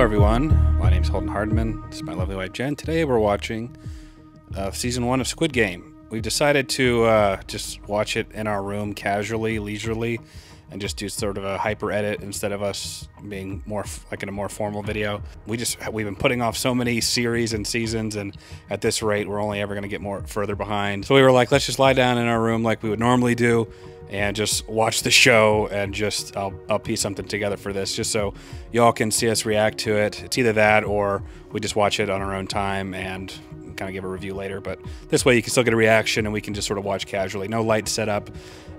Hello everyone, my name's Holden Hardman. This is my lovely wife Jen. Today we're watching season 1 of Squid Game. We've decided to just watch it in our room casually, leisurely, and just do sort of a hyper edit instead of us being more like in a more formal video. We've been putting off so many series and seasons, and at this rate we're only ever going to get further behind. So we were like, let's just lie down in our room like we would normally do and just watch the show, and just I'll piece something together for this just so y'all can see us react to it. It's either that or we just watch it on our own time and kind of give a review later, but this way you can still get a reaction and we can just sort of watch casually. No light setup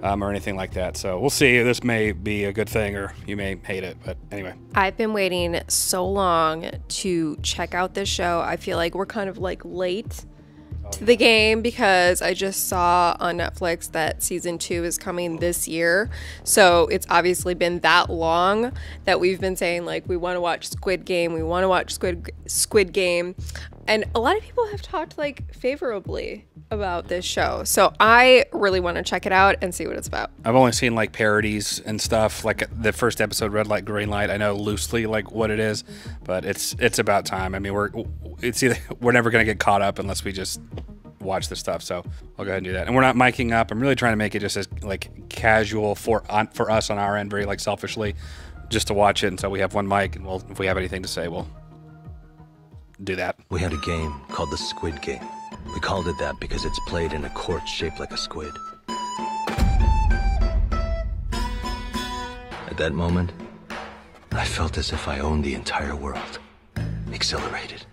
or anything like that. So we'll see. This may be a good thing or you may hate it, but anyway. I've been waiting so long to check out this show. I feel like we're kind of like late to the game because I just saw on Netflix that season 2 is coming this year. So it's obviously been that long that we've been saying like we want to watch Squid Game, we want to watch Squid Game. And a lot of people have talked like favorably about this show. So I really want to check it out and see what it's about. I've only seen like parodies and stuff, like the first episode, Red Light, Green Light. I know loosely like what it is, but it's about time. I mean, we're never going to get caught up unless we just watch this stuff. So I'll go ahead and do that. And we're not miking up. I'm really trying to make it just as like casual for us on our end, very like selfishly, just to watch it. And so we have one mic, and if we have anything to say, we'll do that. We had a game called the Squid Game. We called it that because it's played in a court shaped like a squid. At that moment, I felt as if I owned the entire world. Exhilarated.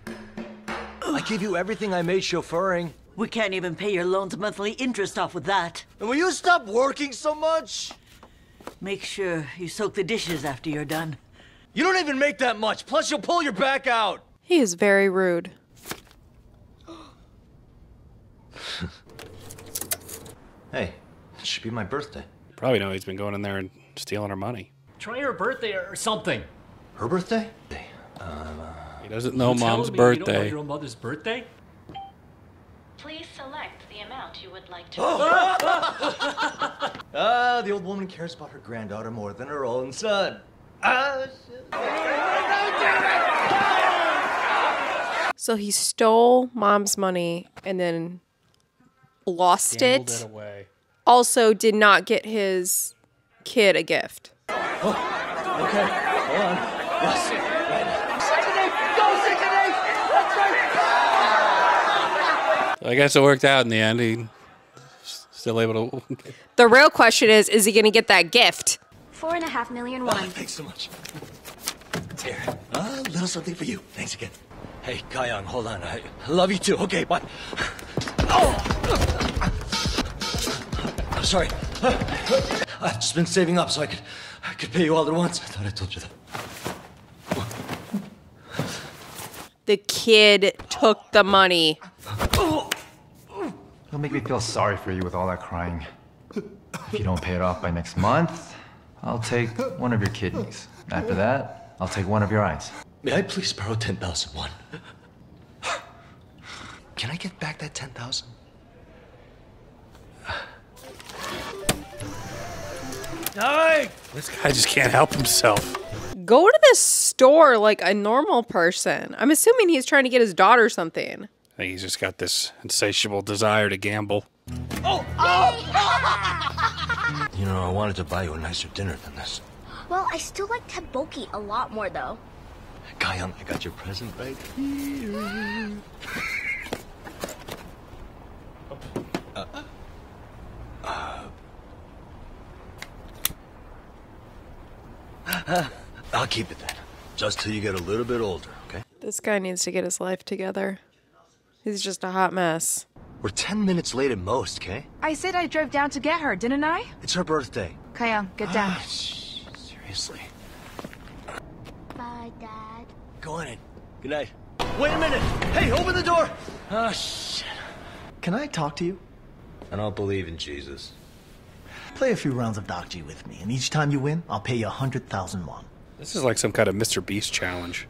I gave you everything I made chauffeuring. We can't even pay your loan's monthly interest off with that. And will you stop working so much? Make sure you soak the dishes after you're done. You don't even make that much, plus you'll pull your back out. He is very rude. Hey, it should be my birthday. Probably know he's been going in there and stealing our money. Try her birthday or something. Her birthday? He doesn't know Mom's You don't birthday. know your mother's birthday? Please select the amount you would like to. The old woman cares about her granddaughter more than her own son. Shit. So he stole Mom's money and then lost Gambled it. it away. Also did not get his kid a gift. Okay, hold on. Yes. I guess it worked out in the end. He still able to. The real question is he going to get that gift? 4.5 million won. Thanks so much. Here, a little something for you. Thanks again. Hey, Kayang, hold on. I love you too. Okay, bye. Oh! I'm sorry. I've just been saving up so I could pay you all at once. I thought I told you that. The kid took the money. It'll make me feel sorry for you with all that crying. If you don't pay it off by next month, I'll take one of your kidneys. After that, I'll take one of your eyes. May I please borrow 10,000 won? Can I get back that 10,000? Hey! This guy just can't help himself. Go to the store like a normal person. I'm assuming he's trying to get his daughter something. I think he's just got this insatiable desire to gamble. Oh! You know, I wanted to buy you a nicer dinner than this. Well, I still like tteokbokki a lot more, though. Kayang, I got your present right here. I'll keep it then. Just till you get a little bit older, okay? This guy needs to get his life together. He's just a hot mess. We're 10 minutes late at most, okay? I said I drove down to get her, didn't I? It's her birthday. Kayang, get down. Seriously. Bye, Dad. Go on in. Good night. Wait a minute! Hey, open the door! Oh, shit. Can I talk to you? I don't believe in Jesus. Play a few rounds of Dokji with me, and each time you win, I'll pay you 100,000 won. This is like some kind of Mr. Beast challenge.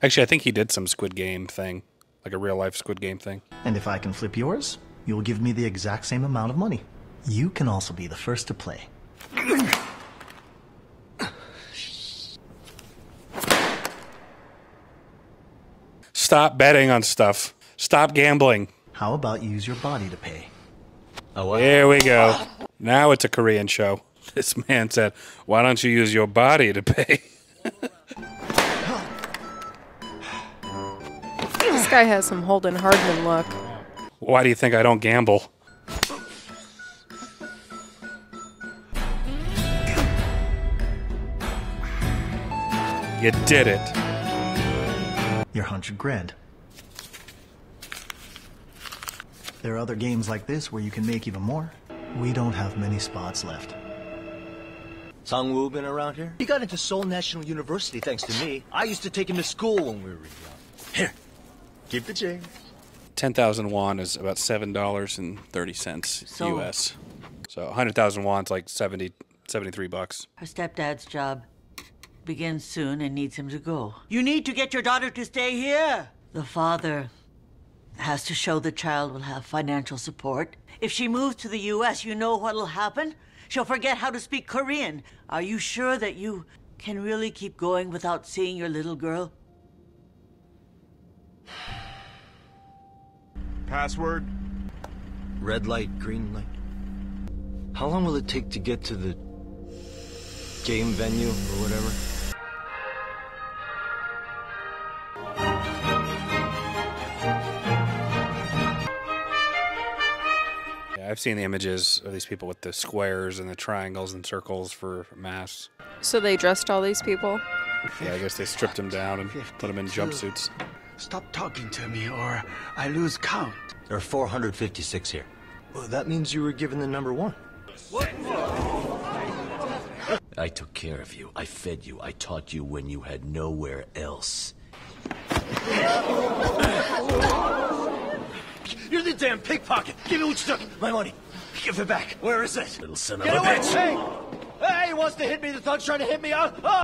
Actually, I think he did some Squid Game thing. Like a real-life Squid Game thing. And if I can flip yours, you will give me the exact same amount of money. You can also be the first to play. stop betting on stuff. Stop gambling. How about you use your body to pay? Oh, what? There we go. Now it's a Korean show. This man said, why don't you use your body to pay? This guy has some Holden Hardman look. Why do you think I don't gamble? You did it. Your 100 grand. There are other games like this where you can make even more. We don't have many spots left. Sang-woo been around here? He got into Seoul National University thanks to me. I used to take him to school when we were young. Here, keep the change. 10,000 won is about $7.30 So- US. So 100,000 won is like 73 bucks. Her stepdad's job begins soon and needs him to go. You need to get your daughter to stay here. The father has to show the child will have financial support. If she moves to the U.S., you know what'll happen? She'll forget how to speak Korean. Are you sure that you can really keep going without seeing your little girl? Password? Red light, green light. How long will it take to get to the game venue or whatever? Yeah, I've seen the images of these people with the squares and the triangles and circles for masks. So they dressed all these people? Yeah, I guess they stripped them down and put them in jumpsuits. Stop talking to me or I lose count. There are 456 here. Well, that means you were given the number one. I took care of you. I fed you. I taught you when you had nowhere else. You're the damn pickpocket! Give me what you took! My money! Give it back! Where is it? Little son of a bitch! Hey! Hey, he wants to hit me! The thug's trying to hit me out! Oh!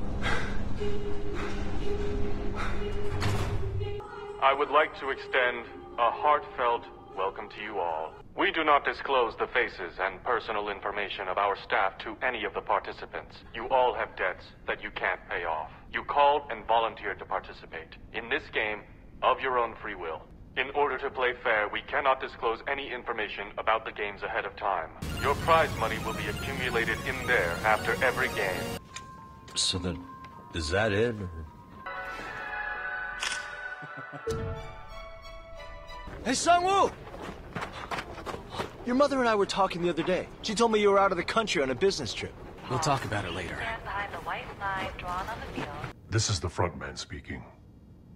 I would like to extend a heartfelt welcome to you all. We do not disclose the faces and personal information of our staff to any of the participants. You all have debts that you can't pay off. You called and volunteered to participate in this game of your own free will. In order to play fair, we cannot disclose any information about the games ahead of time. Your prize money will be accumulated in there after every game. So then, is that it? Hey, Sang-woo! Your mother and I were talking the other day. She told me you were out of the country on a business trip. We'll talk about it later. Stand behind the white line drawn on the field. This is the front man speaking.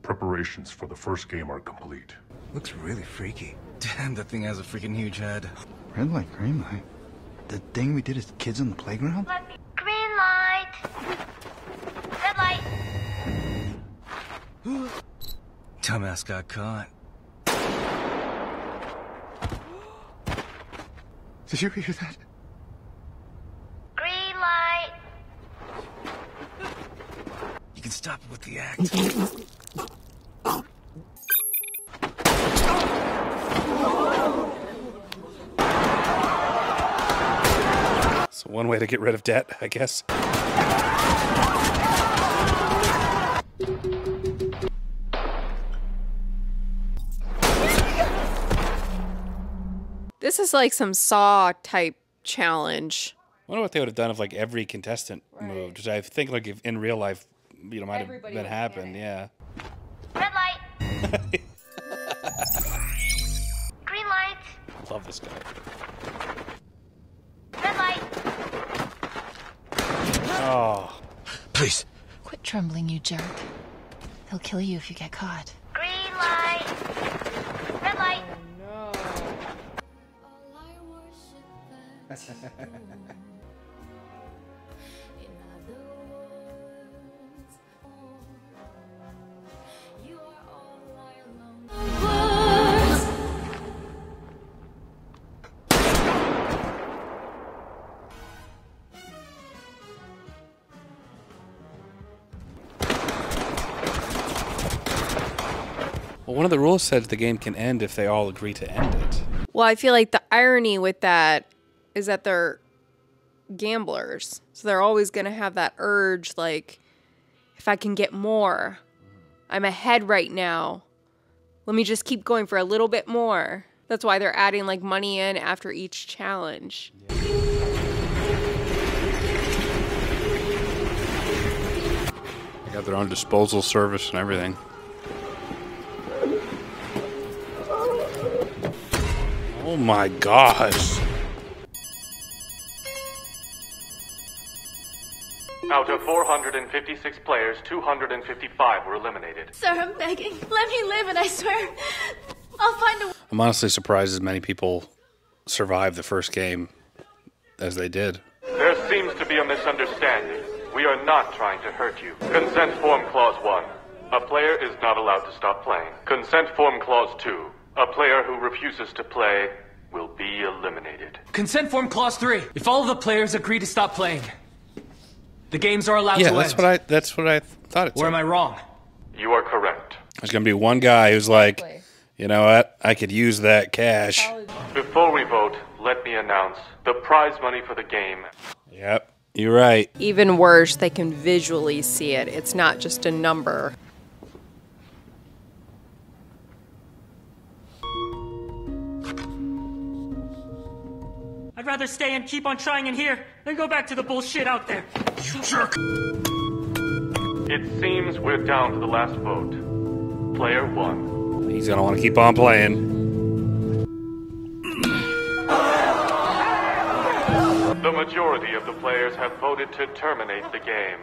Preparations for the first game are complete. Looks really freaky. Damn, that thing has a freaking huge head. Red light, green light. The thing we did as kids on the playground? Green light. Red light. Dumbass got caught. Did you hear that? Green light. You can stop it with the act. So one way to get rid of debt, I guess. This is like some Saw type challenge. I wonder what they would have done if like every contestant moved. Which I think like if in real life, might have been happened. Yeah. Red light. Green light. Love this guy. Red light. Oh. Please. Quit trembling, you jerk. He'll kill you if you get caught. Green light. Red light. Well, one of the rules says the game can end if they all agree to end it. Well, I feel like the irony with that is that they're gamblers. So they're always going to have that urge, like, if I can get more, I'm ahead right now. Let me just keep going for a little bit more. That's why they're adding like money in after each challenge. They got their own disposal service and everything. Oh my gosh. Out of 456 players, 255 were eliminated. Sir, I'm begging. Let me live, and I swear I'll find a... I'm honestly surprised as many people survived the first game as they did. There seems to be a misunderstanding. We are not trying to hurt you. Consent Form Clause 1. A player is not allowed to stop playing. Consent Form Clause 2. A player who refuses to play will be eliminated. Consent Form Clause 3. If all of the players agree to stop playing, the games are allowed to end. Yeah, that's what I thought it said. Or am I wrong? You are correct. There's going to be one guy who's like, you know what, I could use that cash. Before we vote, let me announce the prize money for the game. Yep, you're right. Even worse, they can visually see it. It's not just a number. I'd rather stay and keep on trying in here than go back to the bullshit out there. You jerk! It seems we're down to the last vote. Player 1. He's going to want to keep on playing. The majority of the players have voted to terminate the game.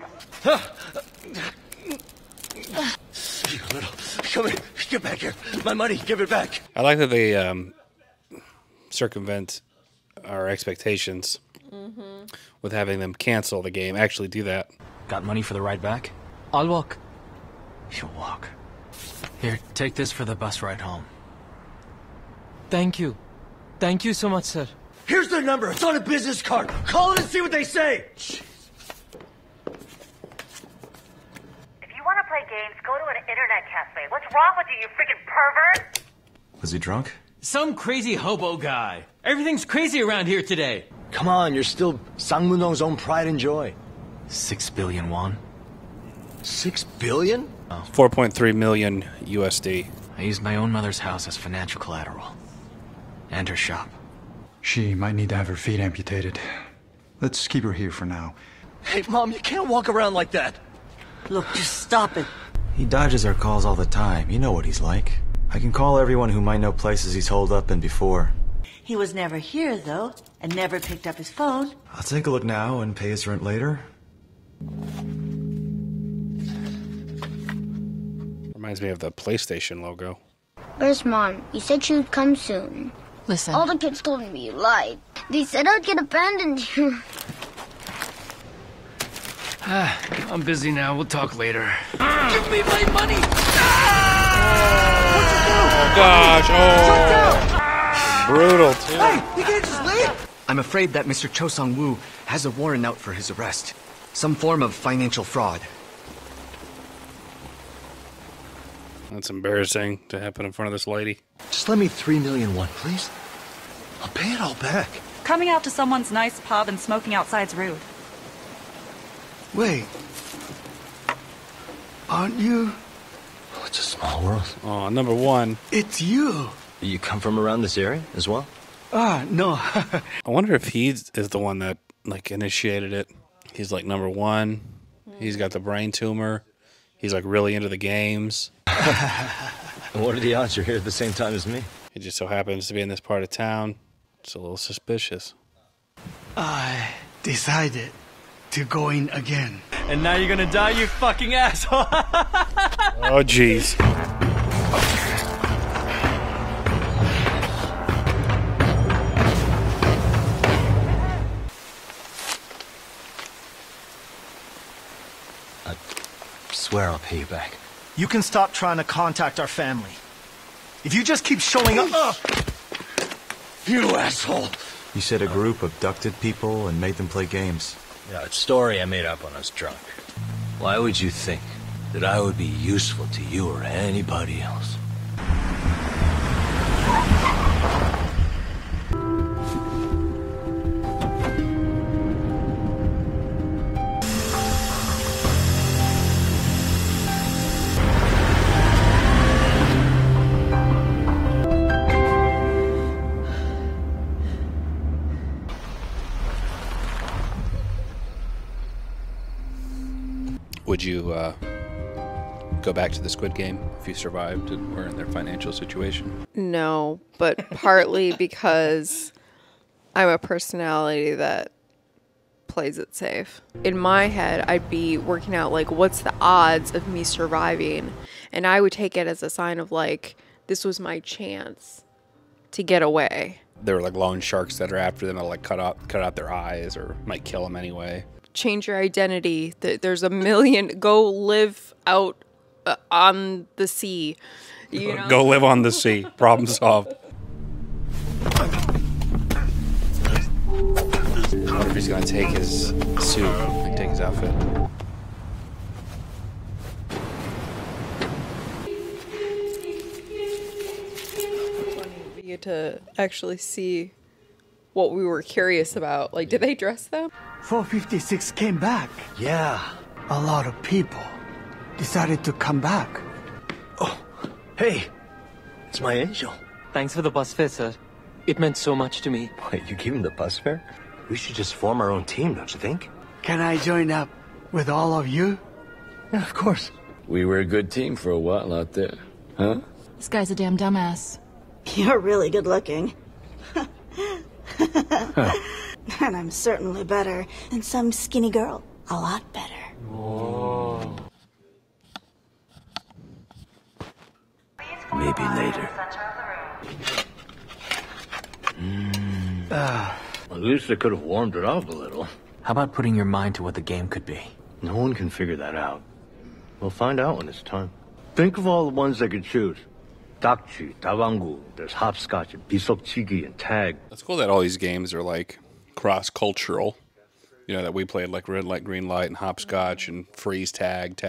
You little... Come here. Get back here. My money. Give it back. I like that they circumvent our expectations with having them cancel the game. Actually do that. Got money for the ride back? I'll walk. You'll walk. Here, take this for the bus ride home. Thank you. Thank you so much, sir. Here's their number. It's on a business card. Call it and see what they say. If you want to play games, go to an internet cafe. What's wrong with you freaking pervert? Was he drunk? Some crazy hobo guy. Everything's crazy around here today. Come on, you're still Sangmunong's own pride and joy. 6 billion won. 6 billion? 4.3 million USD. I used my own mother's house as financial collateral. And her shop. She might need to have her feet amputated. Let's keep her here for now. Hey, Mom, you can't walk around like that. Look, just stop it. He dodges our calls all the time. You know what he's like. I can call everyone who might know places he's holed up in before. He was never here, though, and never picked up his phone. I'll take a look now and pay his rent later. Reminds me of the PlayStation logo. Where's Mom? You said she would come soon. Listen. All the kids told me you lied. They said I'd get abandoned here. I'm busy now. We'll talk later. Give me my money! Oh gosh, brutal too. Hey, you can't just leave! I'm afraid that Mr. Cho Sung-woo has a warrant out for his arrest. Some form of financial fraud. That's embarrassing to happen in front of this lady. Just let me 3 million won, please. I'll pay it all back. Coming out to someone's nice pub and smoking outside's rude. Wait. Aren't you? Oh, it's a small world. Oh, number one. It's you. You come from around this area as well? No. I wonder if he is the one that like initiated it. He's like number one. He's got the brain tumor. He's like really into the games. What are the odds you're here at the same time as me? He just so happens to be in this part of town. It's a little suspicious. I decided to go in again. And now you're gonna die, you fucking asshole! Oh, jeez. I swear I'll pay you back. You can stop trying to contact our family. If you just keep showing up... You asshole! You said a group abducted people and made them play games. Yeah, it's a story I made up when I was drunk. Why would you think that I would be useful to you or anybody else? Would you go back to the Squid Game if you survived and were in their financial situation? No, but partly because I'm a personality that plays it safe. In my head, I'd be working out, like, what's the odds of me surviving? And I would take it as a sign of, like, this was my chance to get away. There were, like, loan sharks that are after them that'll, like, cut out their eyes or might kill them anyway. Change your identity. There's a million. Go live out on the sea. You know? Go live on the sea. Problem solved. I wonder if he's gonna take his suit and take his outfit. We get to actually see what we were curious about. Like, did they dress them? 456 came back. Yeah. A lot of people decided to come back. Oh, hey. It's my angel. Thanks for the bus fare, sir. It meant so much to me. Wait, you gave him the bus fare? We should just form our own team, don't you think? Can I join up with all of you? Yeah, of course. We were a good team for a while out there, huh? This guy's a damn dumbass. You're really good looking. And I'm certainly better than some skinny girl. A lot better. Whoa. Maybe later. At least they could have warmed it up a little. How about putting your mind to what the game could be? No one can figure that out. We'll find out when it's time. Think of all the ones they could choose. Dakchi, Dawangu, there's hopscotch and bisokchigi and tag. It's cool that all these games are like cross-cultural. You know, that we played like red light, green light, and hopscotch and freeze tag.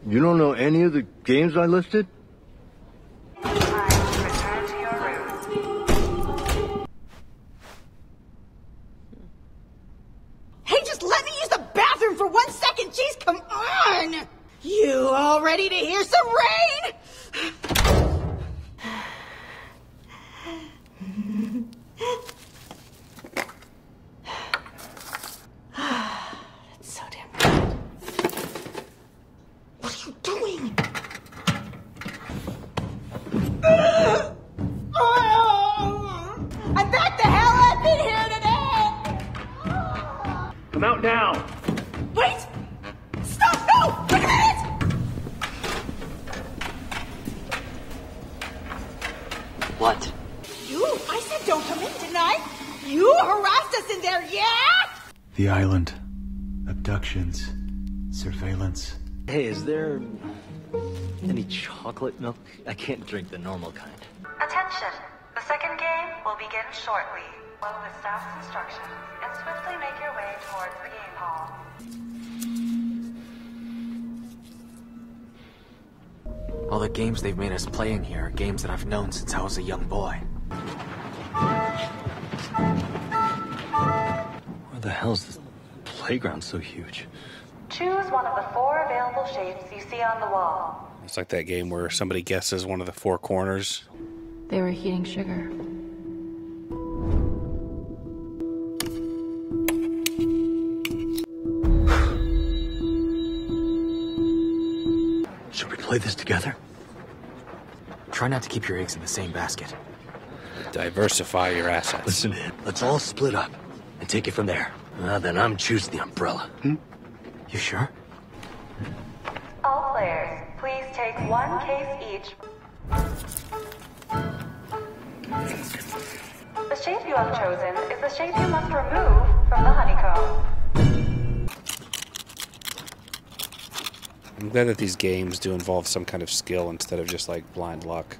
You don't know any of the games I listed? Hey, just let me use the bathroom for 1 second, jeez, come on! You all ready to hear some rain? That's so damn good. What are you doing? I bet the hell I've been here today! Come out now! Wait! Stop! No! Wait a minute! What? You? I said don't come in tonight! You harassed us in there, yeah? The island. Abductions. Surveillance. Hey, is there any chocolate milk? I can't drink the normal kind. Attention! The second game will begin shortly. Follow the staff's instructions and swiftly make your way towards the game hall. All the games they've made us play in here are games that I've known since I was a young boy. Where the hell's this playground so huge? Choose one of the 4 available shapes you see on the wall. It's like that game where somebody guesses one of the 4 corners. They were heating sugar. Should we play this together? Try not to keep your eggs in the same basket. Diversify your assets. Listen, let's all split up and take it from there. Then I'm choosing the umbrella. You sure? All players, please take 1 case each. The shape you have chosen is the shape you must remove from the honeycomb. I'm glad that these games do involve some kind of skill instead of just like blind luck.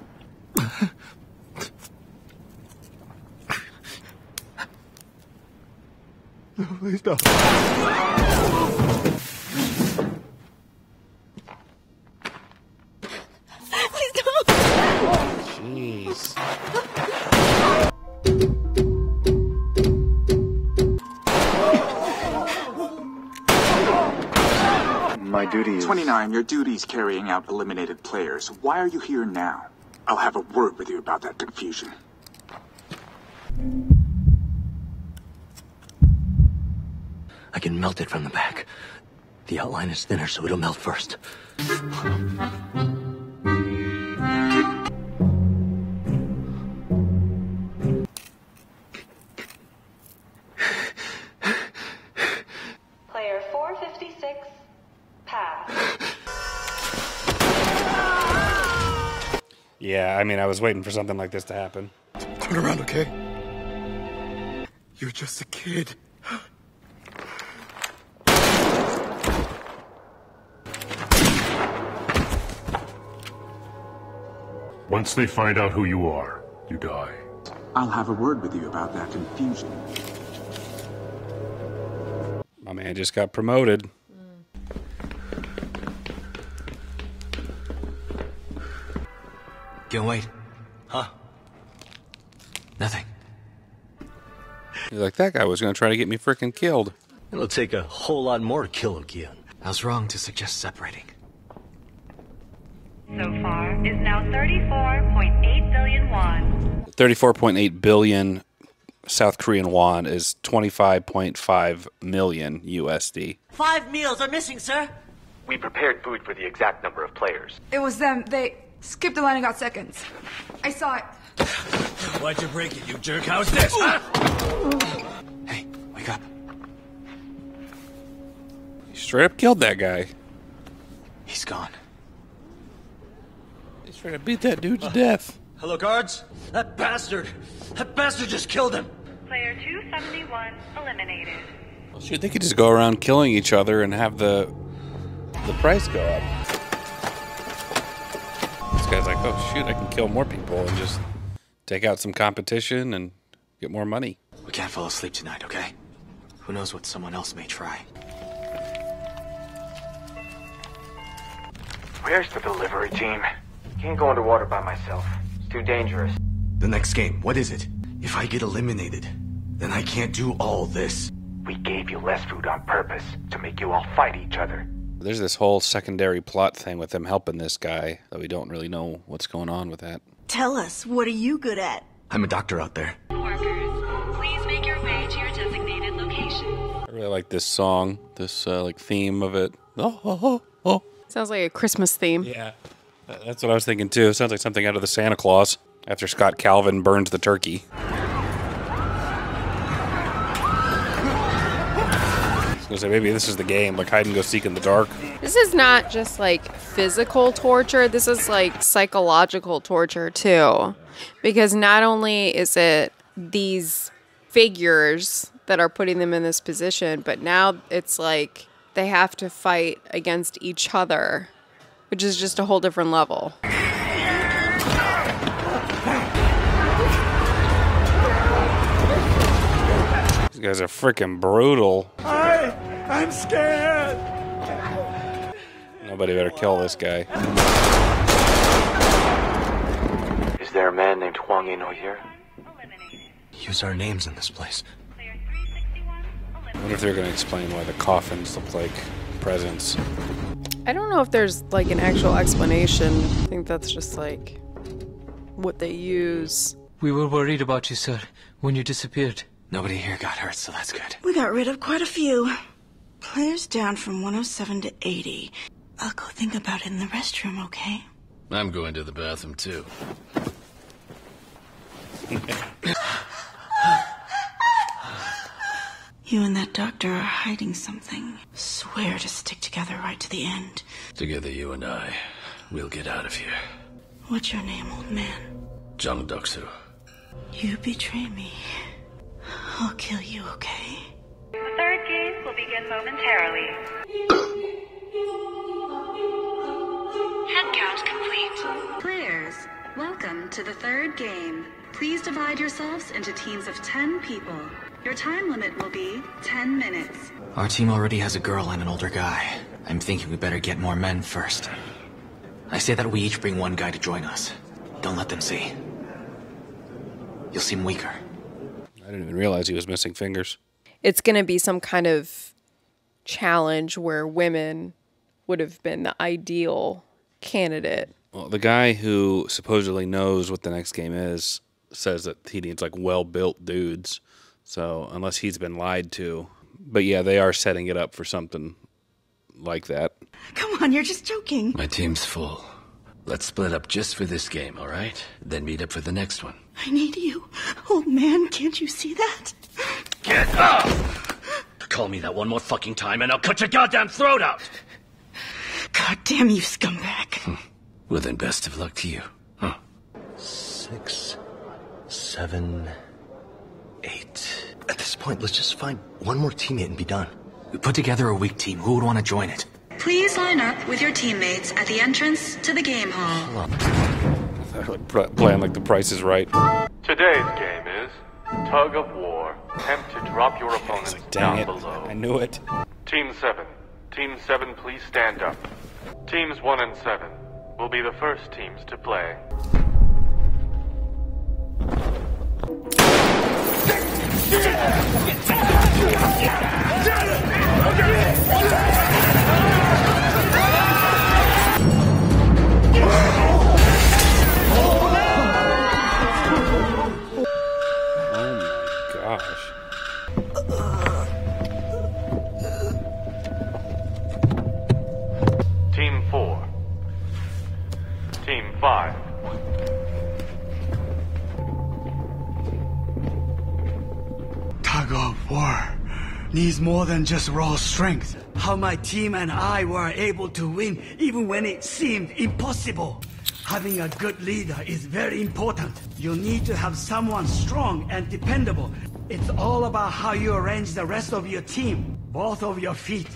No, please don't. Please don't! Jeez. My duty is... 29, your duty's carrying out eliminated players. Why are you here now? I'll have a word with you about that confusion. I can melt it from the back. The outline is thinner, so it'll melt first. Player 456, pass. Yeah, I mean, I was waiting for something like this to happen. Turn around, okay? You're just a kid. Once they find out who you are, you die. I'll have a word with you about that confusion. My man just got promoted. Can't wait. Huh? Nothing. You're like, that guy was going to try to get me freaking killed. It'll take a whole lot more to kill him, Kian. I was wrong to suggest separating. So far is now 34.8 billion won. 34.8 billion South Korean won is 25.5 million USD. 5 meals are missing, sir. We prepared food for the exact number of players. It was them. They skipped the line and got seconds. I saw it. Why'd you break it, you jerk? How's this? Hey, wake up. He straight up killed that guy. He's gone. He's trying to beat that dude to death. Hello, guards? That bastard just killed him. Player 271 eliminated. Well, shoot, they could just go around killing each other and have the price go up. This guy's like, oh shoot, I can kill more people and just take out some competition and get more money. We can't fall asleep tonight, okay? Who knows what someone else may try. Where's the delivery team? Can't go underwater by myself. It's too dangerous. The next game, what is it? If I get eliminated, then I can't do all this. We gave you less food on purpose to make you all fight each other. There's this whole secondary plot thing with them helping this guy, though we don't really know what's going on with that. Tell us, what are you good at? I'm a doctor out there. Workers, please make your way to your designated location. I really like this song, this like theme of it. Oh. Sounds like a Christmas theme. Yeah. That's what I was thinking too. It sounds like something out of the Santa Claus after Scott Calvin burns the turkey. I was gonna say, maybe this is the game, like hide and go seek in the dark. This is not just like physical torture, this is like psychological torture too. Because not only is it these figures that are putting them in this position, but now it's like they have to fight against each other, which is just a whole different level. These guys are freaking brutal. I'm scared. Nobody better kill this guy. Is there a man named Hwang In-ho here? Use our names in this place. I wonder if they're going to explain why the coffins look like presents. I don't know if there's like an actual explanation. I think that's just like what they use. We were worried about you, sir, when you disappeared. Nobody here got hurt, so that's good. We got rid of quite a few. Players down from 107 to 80. I'll go think about it in the restroom, okay? I'm going to the bathroom, too. You and that doctor are hiding something. Swear to stick together right to the end. Together, you and I, we'll get out of here. What's your name, old man? Jang Duk-soo. You betray me, I'll kill you, okay? The third game will begin momentarily. Head count complete. Players, welcome to the third game. Please divide yourselves into teams of 10 people. Your time limit will be 10 minutes. Our team already has a girl and an older guy. I'm thinking we better get more men first. I say that we each bring one guy to join us. Don't let them see. You'll seem weaker. I didn't even realize he was missing fingers. It's going to be some kind of challenge where women would have been the ideal candidate. Well, the guy who supposedly knows what the next game is says that he needs like well-built dudes. So unless he's been lied to. But yeah, they are setting it up for something like that. Come on, you're just joking. My team's full. Let's split up just for this game, all right? Then meet up for the next one. I need you. Old man, can't you see that? Get up! Call me that one more fucking time and I'll cut your goddamn throat out! God damn you, scumbag. Well then, best of luck to you. 6, 7, 8. At this point, let's just find one more teammate and be done. We put together a weak team. Who would want to join it? Please line up with your teammates at the entrance to the game hall. Playing like The Price is Right. Today's game is Tug of War. Attempt to drop your opponents down below. I knew it. Team 7. Team 7, please stand up. Teams 1 and 7 will be the first teams to play. Team 4. Team 5. Tug of war needs more than just raw strength. How my team and I were able to win even when it seemed impossible. Having a good leader is very important. You need to have someone strong and dependable. It's all about how you arrange the rest of your team. Both of your feet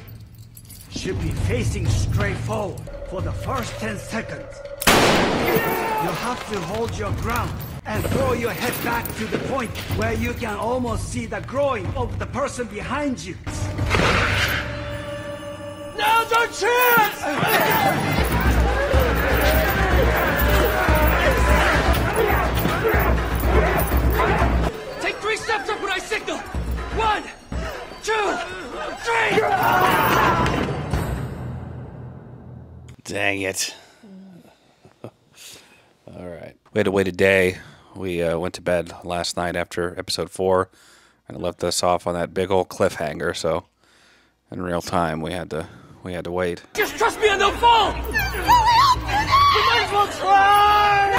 should be facing straight forward for the first 10 seconds. You have to hold your ground and throw your head back to the point where you can almost see the groin of the person behind you. Now's our chance! Take 3 steps up when I signal. 1, 2, 3. Dang it. All right. We had to wait a day. We went to bed last night after episode 4, and it left us off on that big old cliffhanger. So, in real time, we had to wait. Just trust me and they'll fall. You might as well try.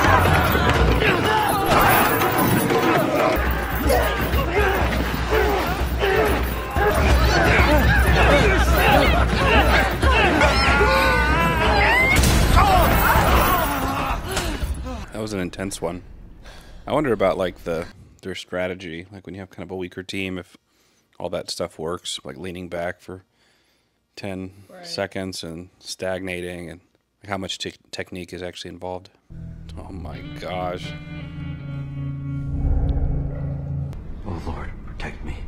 That was an intense one. I wonder about like their strategy, like when you have kind of a weaker team, if all that stuff works, like leaning back for 10 seconds and stagnating, and like how much technique is actually involved. Oh my gosh. Oh Lord, protect me.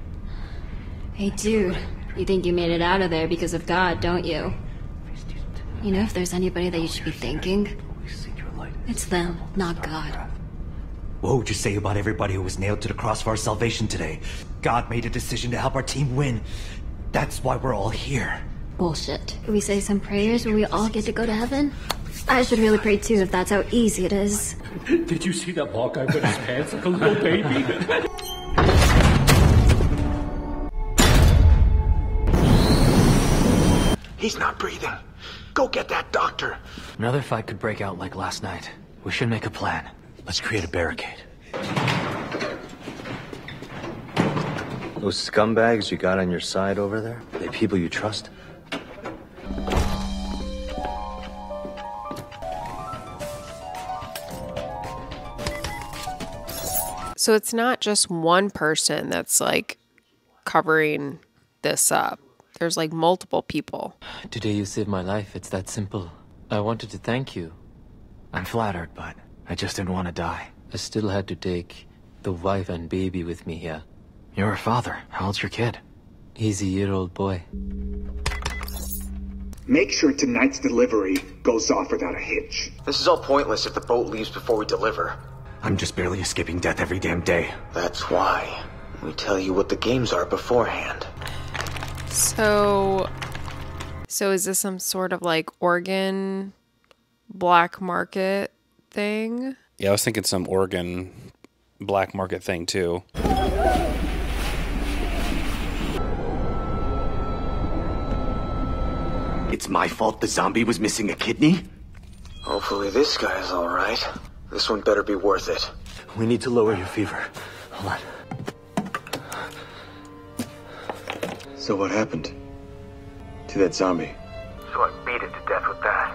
Hey dude, you think you made it out of there because of God, don't you? You know if there's anybody that you should be thanking? It's them, not God. What would you say about everybody who was nailed to the cross for our salvation today? God made a decision to help our team win. That's why we're all here. Bullshit. We say some prayers where we all get to go to heaven? I should really pray too if that's how easy it is. Did you see that ball guy put his pants like a little baby? He's not breathing. Go get that doctor. Another fight could break out like last night. We should make a plan. Let's create a barricade. Those scumbags you got on your side over there, are they people you trust? So it's not just one person that's like covering this up. There's like multiple people. Today you saved my life. It's that simple. I wanted to thank you. I'm flattered, but I just didn't want to die. I still had to take the wife and baby with me here. You're a father. How old's your kid? He's a year-old boy. Make sure tonight's delivery goes off without a hitch. This is all pointless if the boat leaves before we deliver. I'm just barely escaping death every damn day. That's why we tell you what the games are beforehand. So is this some sort of like organ black market thing? Yeah, I was thinking some organ black market thing too. it's my fault the zombie was missing a kidney? Hopefully this guy's alright. This one better be worth it. We need to lower your fever. Hold on. So what happened to that zombie? So I beat it to death with that.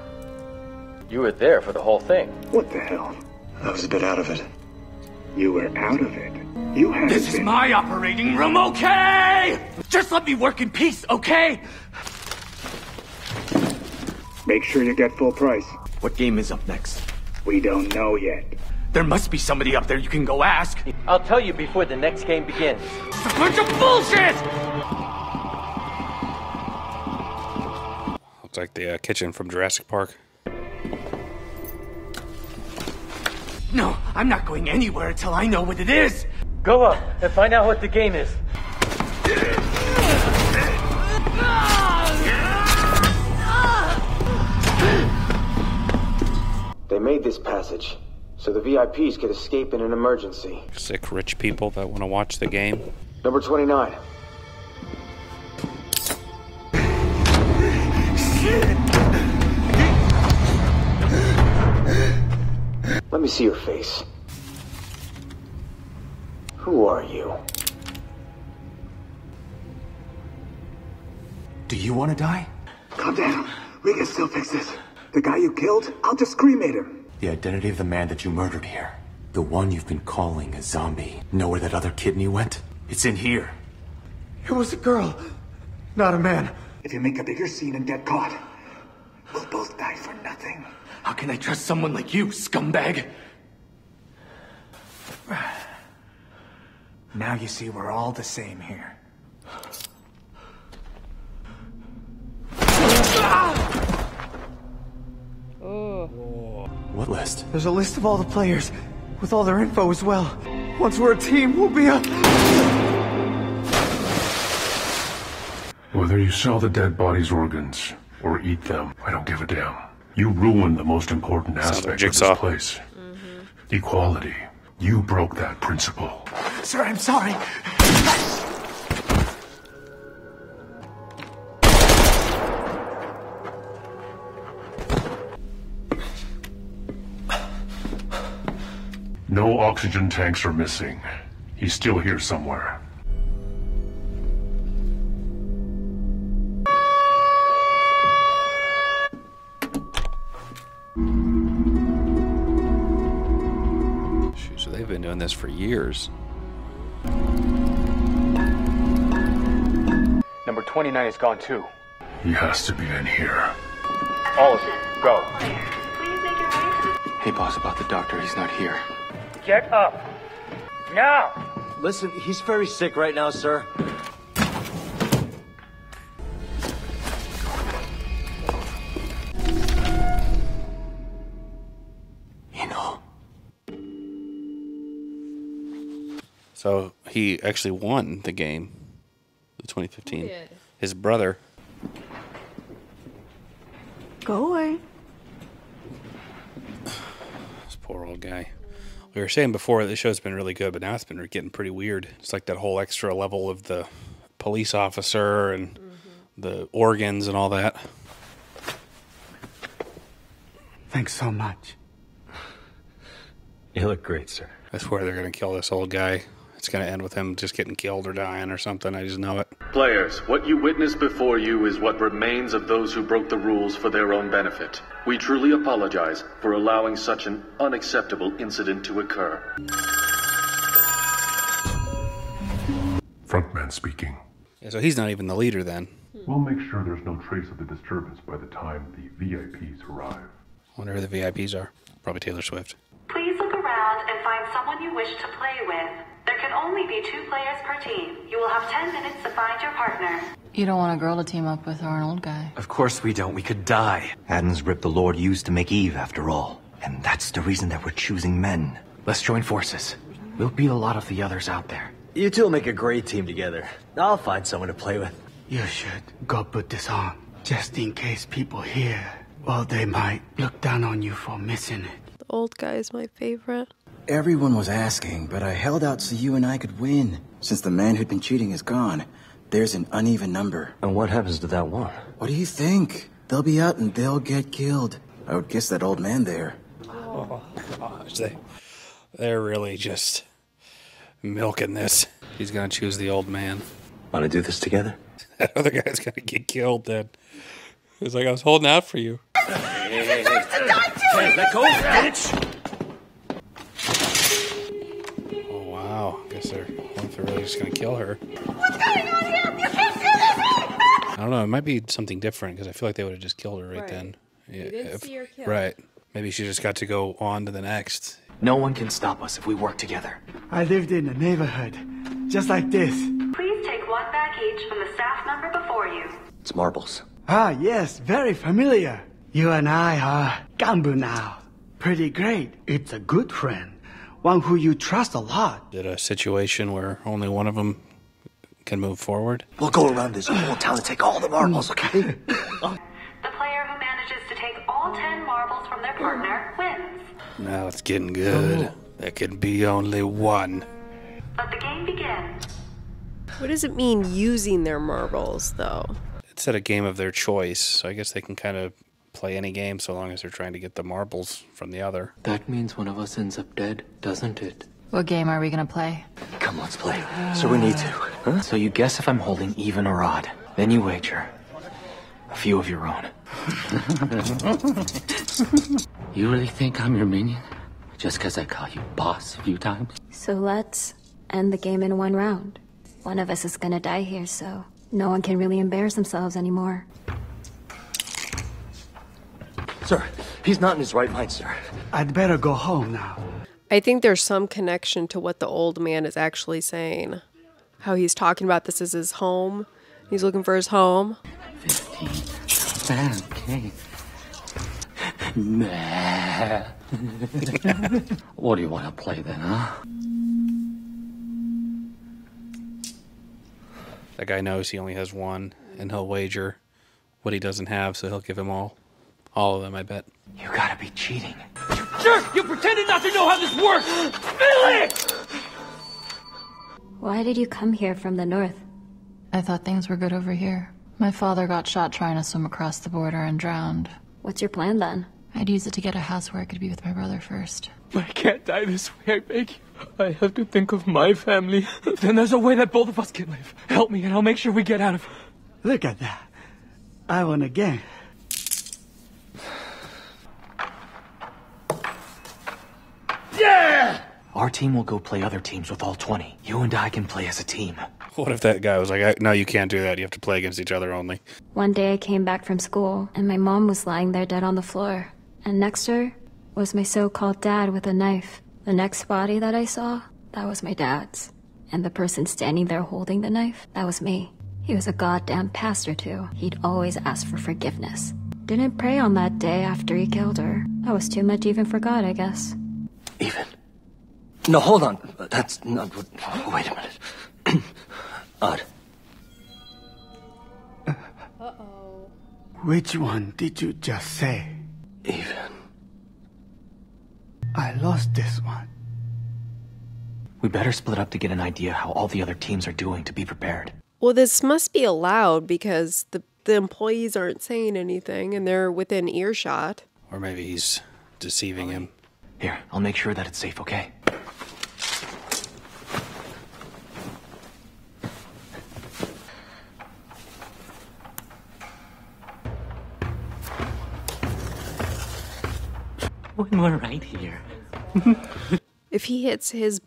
You were there for the whole thing. What the hell? I was a bit out of it. You were out of it? You had This is my operating room, okay? Just let me work in peace, okay? Make sure you get full price. What game is up next? We don't know yet. There must be somebody up there you can go ask. I'll tell you before the next game begins. A bunch of bullshit! Looks like the kitchen from Jurassic Park. No, I'm not going anywhere until I know what it is. Go up and find out what the game is. They made this passage so the VIPs could escape in an emergency. Sick rich people that want to watch the game. Number 29. Let me see your face. Who are you? Do you want to die? Calm down. We can still fix this. The guy you killed, I'll just cremate him. The identity of the man that you murdered here. The one you've been calling a zombie. Know where that other kidney went? It's in here. It was a girl, not a man. If you make a bigger scene and get caught, we'll both die for nothing. How can I trust someone like you, scumbag? Now you see we're all the same here. What list? There's a list of all the players, with all their info as well. Once we're a team, we'll be a... Whether you sell the dead body's organs or eat them, I don't give a damn. You ruined the most important aspect of this place. Equality. You broke that principle. Sir, I'm sorry. No oxygen tanks are missing. He's still here somewhere. So they've been doing this for years. Number 29 is gone too. He has to be in here. All of you, go. Hey, boss, about the doctor. He's not here. Get up. Now! Listen, he's very sick right now, sir. So he actually won the game, the 2015. Yeah. His brother. Go away. This poor old guy. We were saying before, the show's been really good, but now it's been getting pretty weird. It's like that whole extra level of the police officer and the organs and all that. Thanks so much. You look great, sir. I swear they're going to kill this old guy. It's going to end with him just getting killed or dying or something. I just know it. Players, what you witness before you is what remains of those who broke the rules for their own benefit. We truly apologize for allowing such an unacceptable incident to occur. Frontman speaking. Yeah, so he's not even the leader then. We'll make sure there's no trace of the disturbance by the time the VIPs arrive. I wonder who the VIPs are. Probably Taylor Swift. Please look around and find someone you wish to play with. There can only be 2 players per team. You will have 10 minutes to find your partner. You don't want a girl to team up with or an old guy. Of course we don't. We could die. Adam's rip the Lord used to make Eve, after all. And that's the reason that we're choosing men. Let's join forces. We'll beat a lot of the others out there. You two will make a great team together. I'll find someone to play with. You should go put this on, just in case people hear. Well, they might look down on you for missing it. The old guy is my favorite. Everyone was asking, but I held out so you and I could win. Since the man who'd been cheating is gone, there's an uneven number. And what happens to that one? What do you think? They'll be out and they'll get killed. I would guess that old man there. Oh gosh, they're really just milking this. He's gonna choose the old man. Want to do this together? That other guy's gonna get killed then. He's like, I was holding out for you. Hey, let go, bitch! Oh wow, guess they're really just gonna kill her. What's going on here? You can't do this! I don't know, it might be something different because I feel like they would have just killed her right then. Yeah, You didn't see her killed. Right. Maybe she just got to go on to the next. No one can stop us if we work together. I lived in a neighborhood just like this. Please take one bag each from the staff member before you. It's marbles. Ah, yes, very familiar. You and I are Gambu now. Pretty great. It's a good friend. One who you trust a lot. Did a situation where only one of them can move forward? We'll go around this whole town and take all the marbles, okay? The player who manages to take all 10 marbles from their partner wins. Now it's getting good. There can be only one. Let the game begin. What does it mean using their marbles, though? It's at a game of their choice, so I guess they can kind of play any game so long as they're trying to get the marbles from the other. That means one of us ends up dead, doesn't it? What game are we gonna play? Come, let's play. So we need to. Huh? So you guess if I'm holding even or odd. Then you wager. A few of your own. You really think I'm your minion? Just because I call you boss a few times? So let's end the game in one round. One of us is gonna die here, so no one can really embarrass themselves anymore. Sir, he's not in his right mind, sir. I'd better go home now. I think there's some connection to what the old man is actually saying. How he's talking about this is his home. He's looking for his home. 15. Okay. Nah. What do you want to play then, huh? That guy knows he only has one, and he'll wager what he doesn't have, so he'll give him all. All of them, I bet. You gotta be cheating. Jerk! You pretended not to know how this works! Billy! Why did you come here from the north? I thought things were good over here. My father got shot trying to swim across the border and drowned. What's your plan then? I'd use it to get a house where I could be with my brother first. I can't die this way, I beg you. I have to think of my family. Then there's a way that both of us can live. Help me and I'll make sure we get out of here. Look at that. I won again. Yeah! Our team will go play other teams with all 20. You and I can play as a team. What if that guy was like, no, you can't do that. You have to play against each other only. One day I came back from school, and my mom was lying there dead on the floor. And next to her was my so-called dad with a knife. The next body that I saw, that was my dad's. And the person standing there holding the knife, that was me. He was a goddamn pastor too. He'd always ask for forgiveness. Didn't pray on that day after he killed her. That was too much even for God, I guess. Even? No, hold on. That's not what... Wait a minute. Odd. Uh-oh. Which one did you just say? Even. I lost this one. We better split up to get an idea how all the other teams are doing to be prepared. Well, this must be allowed because the employees aren't saying anything and they're within earshot. Or maybe he's deceiving him. Here, I'll make sure that it's safe, okay? When we're right here. If he hits his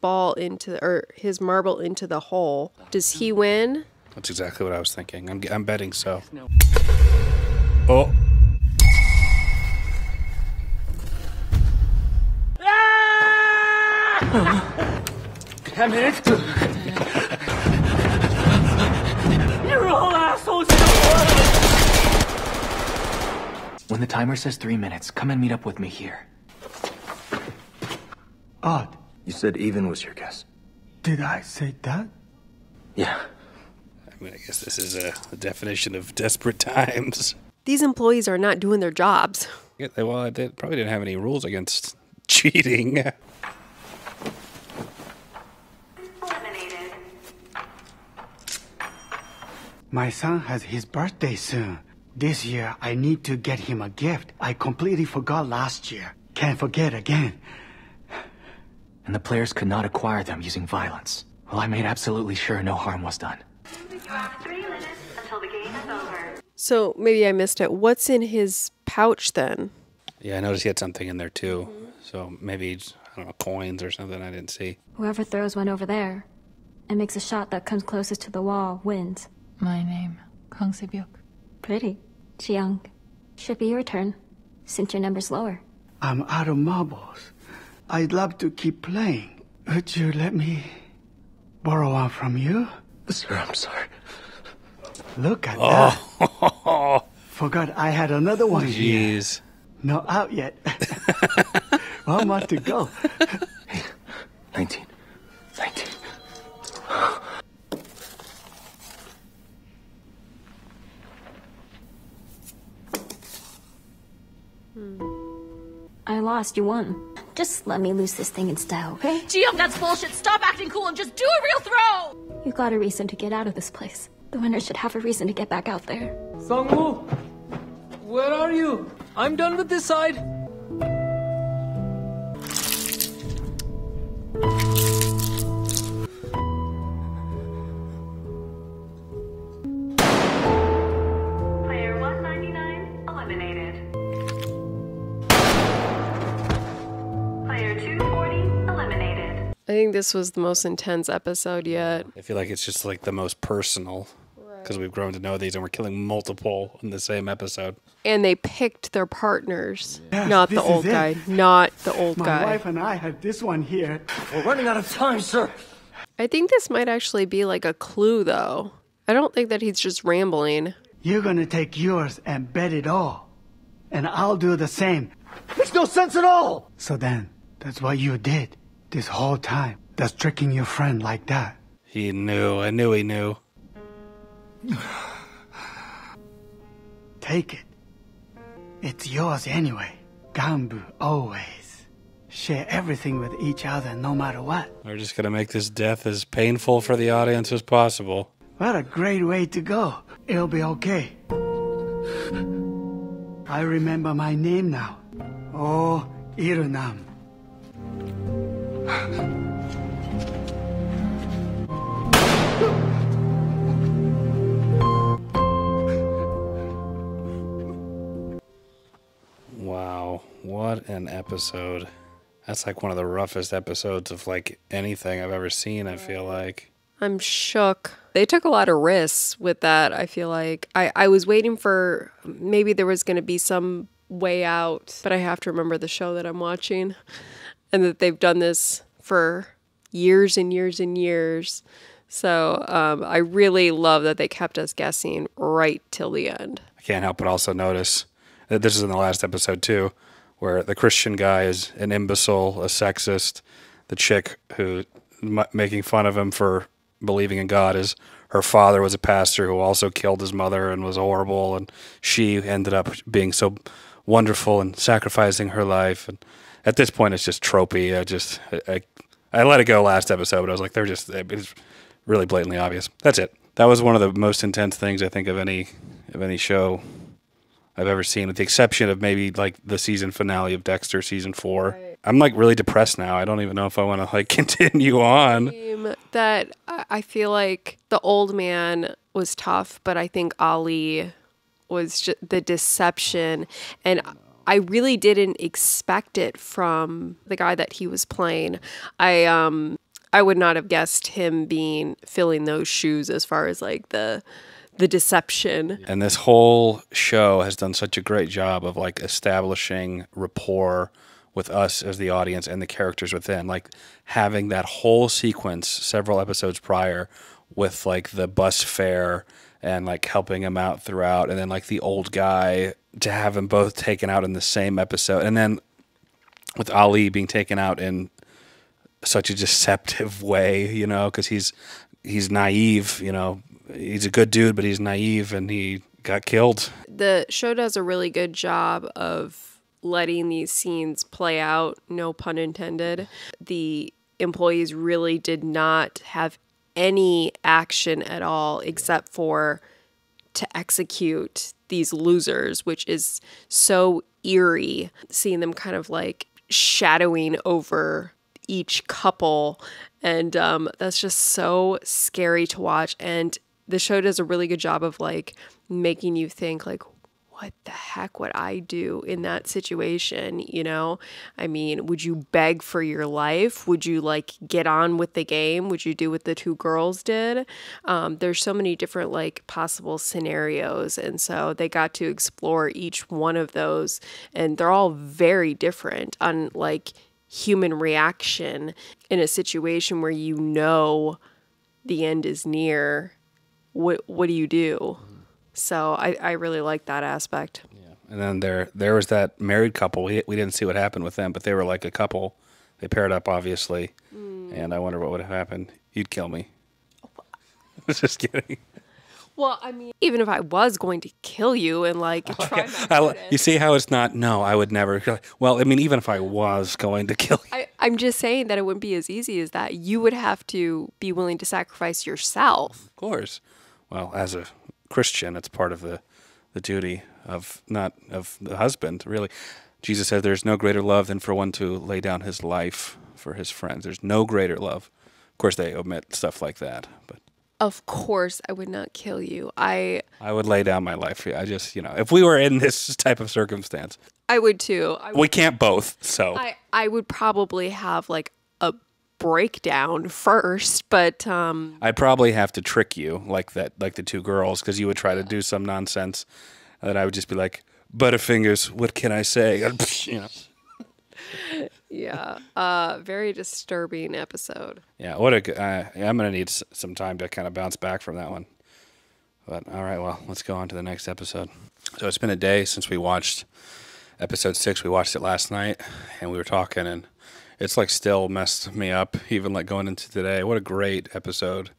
his marble into the hole, does he win? That's exactly what I was thinking. I'm betting so. Oh. 10 minutes? You're all assholes! When the timer says 3 minutes, come and meet up with me here. Odd. You said even was your guess. Did I say that? Yeah. I mean, I guess this is a definition of desperate times. These employees are not doing their jobs. Yeah, well, they probably didn't have any rules against cheating. My son has his birthday soon. This year, I need to get him a gift. I completely forgot last year. Can't forget again. And the players could not acquire them using violence. Well, I made absolutely sure no harm was done. You have 3 minutes until the game is over. So maybe I missed it. What's in his pouch then? Yeah, I noticed he had something in there too. So maybe, I don't know, coins or something I didn't see. Whoever throws one over there and makes a shot that comes closest to the wall wins. My name, Kang Se-byuk. Pretty. Jiyoung. Should be your turn, since your number's lower. I'm out of marbles. I'd love to keep playing. Would you let me borrow one from you? Sir, I'm sorry. Look at that. Oh, Forgot I had another one here. jeez. Not out yet. One more to go. 19. 19. I lost, you won. Just let me lose this thing in style, okay? Jiyoung, that's bullshit. Stop acting cool and just do a real throw! You got a reason to get out of this place. The winner should have a reason to get back out there. Sangwoo! Where are you? I'm done with this side. Player 199 eliminated. Player 240 eliminated. I think this was the most intense episode yet. I feel like it's just like the most personal because we've grown to know these and we're killing multiple in the same episode. And they picked their partners, Yes, not this the old is it. guy, not the old My guy. wife and I had this one here. We're running out of time, sir. I think this might actually be like a clue, though. I don't think that he's just rambling. You're gonna take yours and bet it all. And I'll do the same. Makes no sense at all. So then, that's what you did this whole time. That's tricking your friend like that. He knew. I knew he knew. Take it. It's yours anyway. Gambu, always. Share everything with each other no matter what. We're just going to make this death as painful for the audience as possible. What a great way to go. It'll be okay. I remember my name now. Oh, Irunam. Wow, what an episode. That's like one of the roughest episodes of like anything I've ever seen, I feel like. I'm shook. They took a lot of risks with that, I feel like. I was waiting for maybe there was going to be some way out, but I have to remember the show that I'm watching and that they've done this for years and years and years. So I really love that they kept us guessing right till the end. I can't help but also notice that this is in the last episode too, where the Christian guy is an imbecile, a sexist. The chick who making fun of him for believing in God is her father was a pastor who also killed his mother and was horrible, and she ended up being so wonderful and sacrificing her life. And at this point, it's just tropey. I let it go last episode, but I was like, it's really blatantly obvious. That's it. That was one of the most intense things I think of any show I've ever seen, with the exception of maybe like the season finale of Dexter season 4. Right. I'm like really depressed now. I don't even know if I want to like continue on. That I feel like the old man was tough, but I think Ali was just the deception, and I really didn't expect it from the guy that he was playing. I would not have guessed him filling those shoes as far as like the deception. And this whole show has done such a great job of like establishing rapport with us as the audience and the characters within, like having that whole sequence several episodes prior with like the bus fare and like helping him out throughout, and then like the old guy, to have them both taken out in the same episode, and then with Ali being taken out in such a deceptive way, you know, because he's naive, you know. He's a good dude, but he's naive, and he got killed. The show does a really good job of letting these scenes play out, no pun intended. The employees really did not have any action at all except for to execute these losers, which is so eerie, seeing them kind of like shadowing over each couple. And that's just so scary to watch. And the show does a really good job of like making you think like, what the heck would I do in that situation? You know, I mean, would you beg for your life? Would you like get on with the game? Would you do what the two girls did? There's so many different like possible scenarios. And so they got to explore each one of those, and they're all very different on like human reaction in a situation where you know the end is near. What do you do? So I really like that aspect. Yeah. And then there was that married couple. We didn't see what happened with them, but they were like a couple. They paired up, obviously. And I wonder what would have happened. You'd kill me. Just kidding. Well, I mean, even if I was going to kill you and like try my hardest. You see how it's not, no, I would never. Well, I mean, even if I was going to kill you. I'm just saying that it wouldn't be as easy as that. You would have to be willing to sacrifice yourself. Of course. Well, as a Christian, it's part of the duty of the husband, really. Jesus said there's no greater love than for one to lay down his life for his friends. There's no greater love. Of course, they omit stuff like that, but of course I would not kill you. I would lay down my life for you. I just, if we were in this type of circumstance. I would too. We can't both, so. I would probably have like a breakdown first, but I'd probably have to trick you like the two girls, because you would try to do some nonsense and then I would just be like, Butterfingers, what can I say? Yeah, very disturbing episode. Yeah, I'm gonna need some time to kind of bounce back from that one. But all right, well, let's go on to the next episode. So it's been a day since we watched episode 6. We watched it last night and we were talking, and it's like still messed me up, even like going into today. What a great episode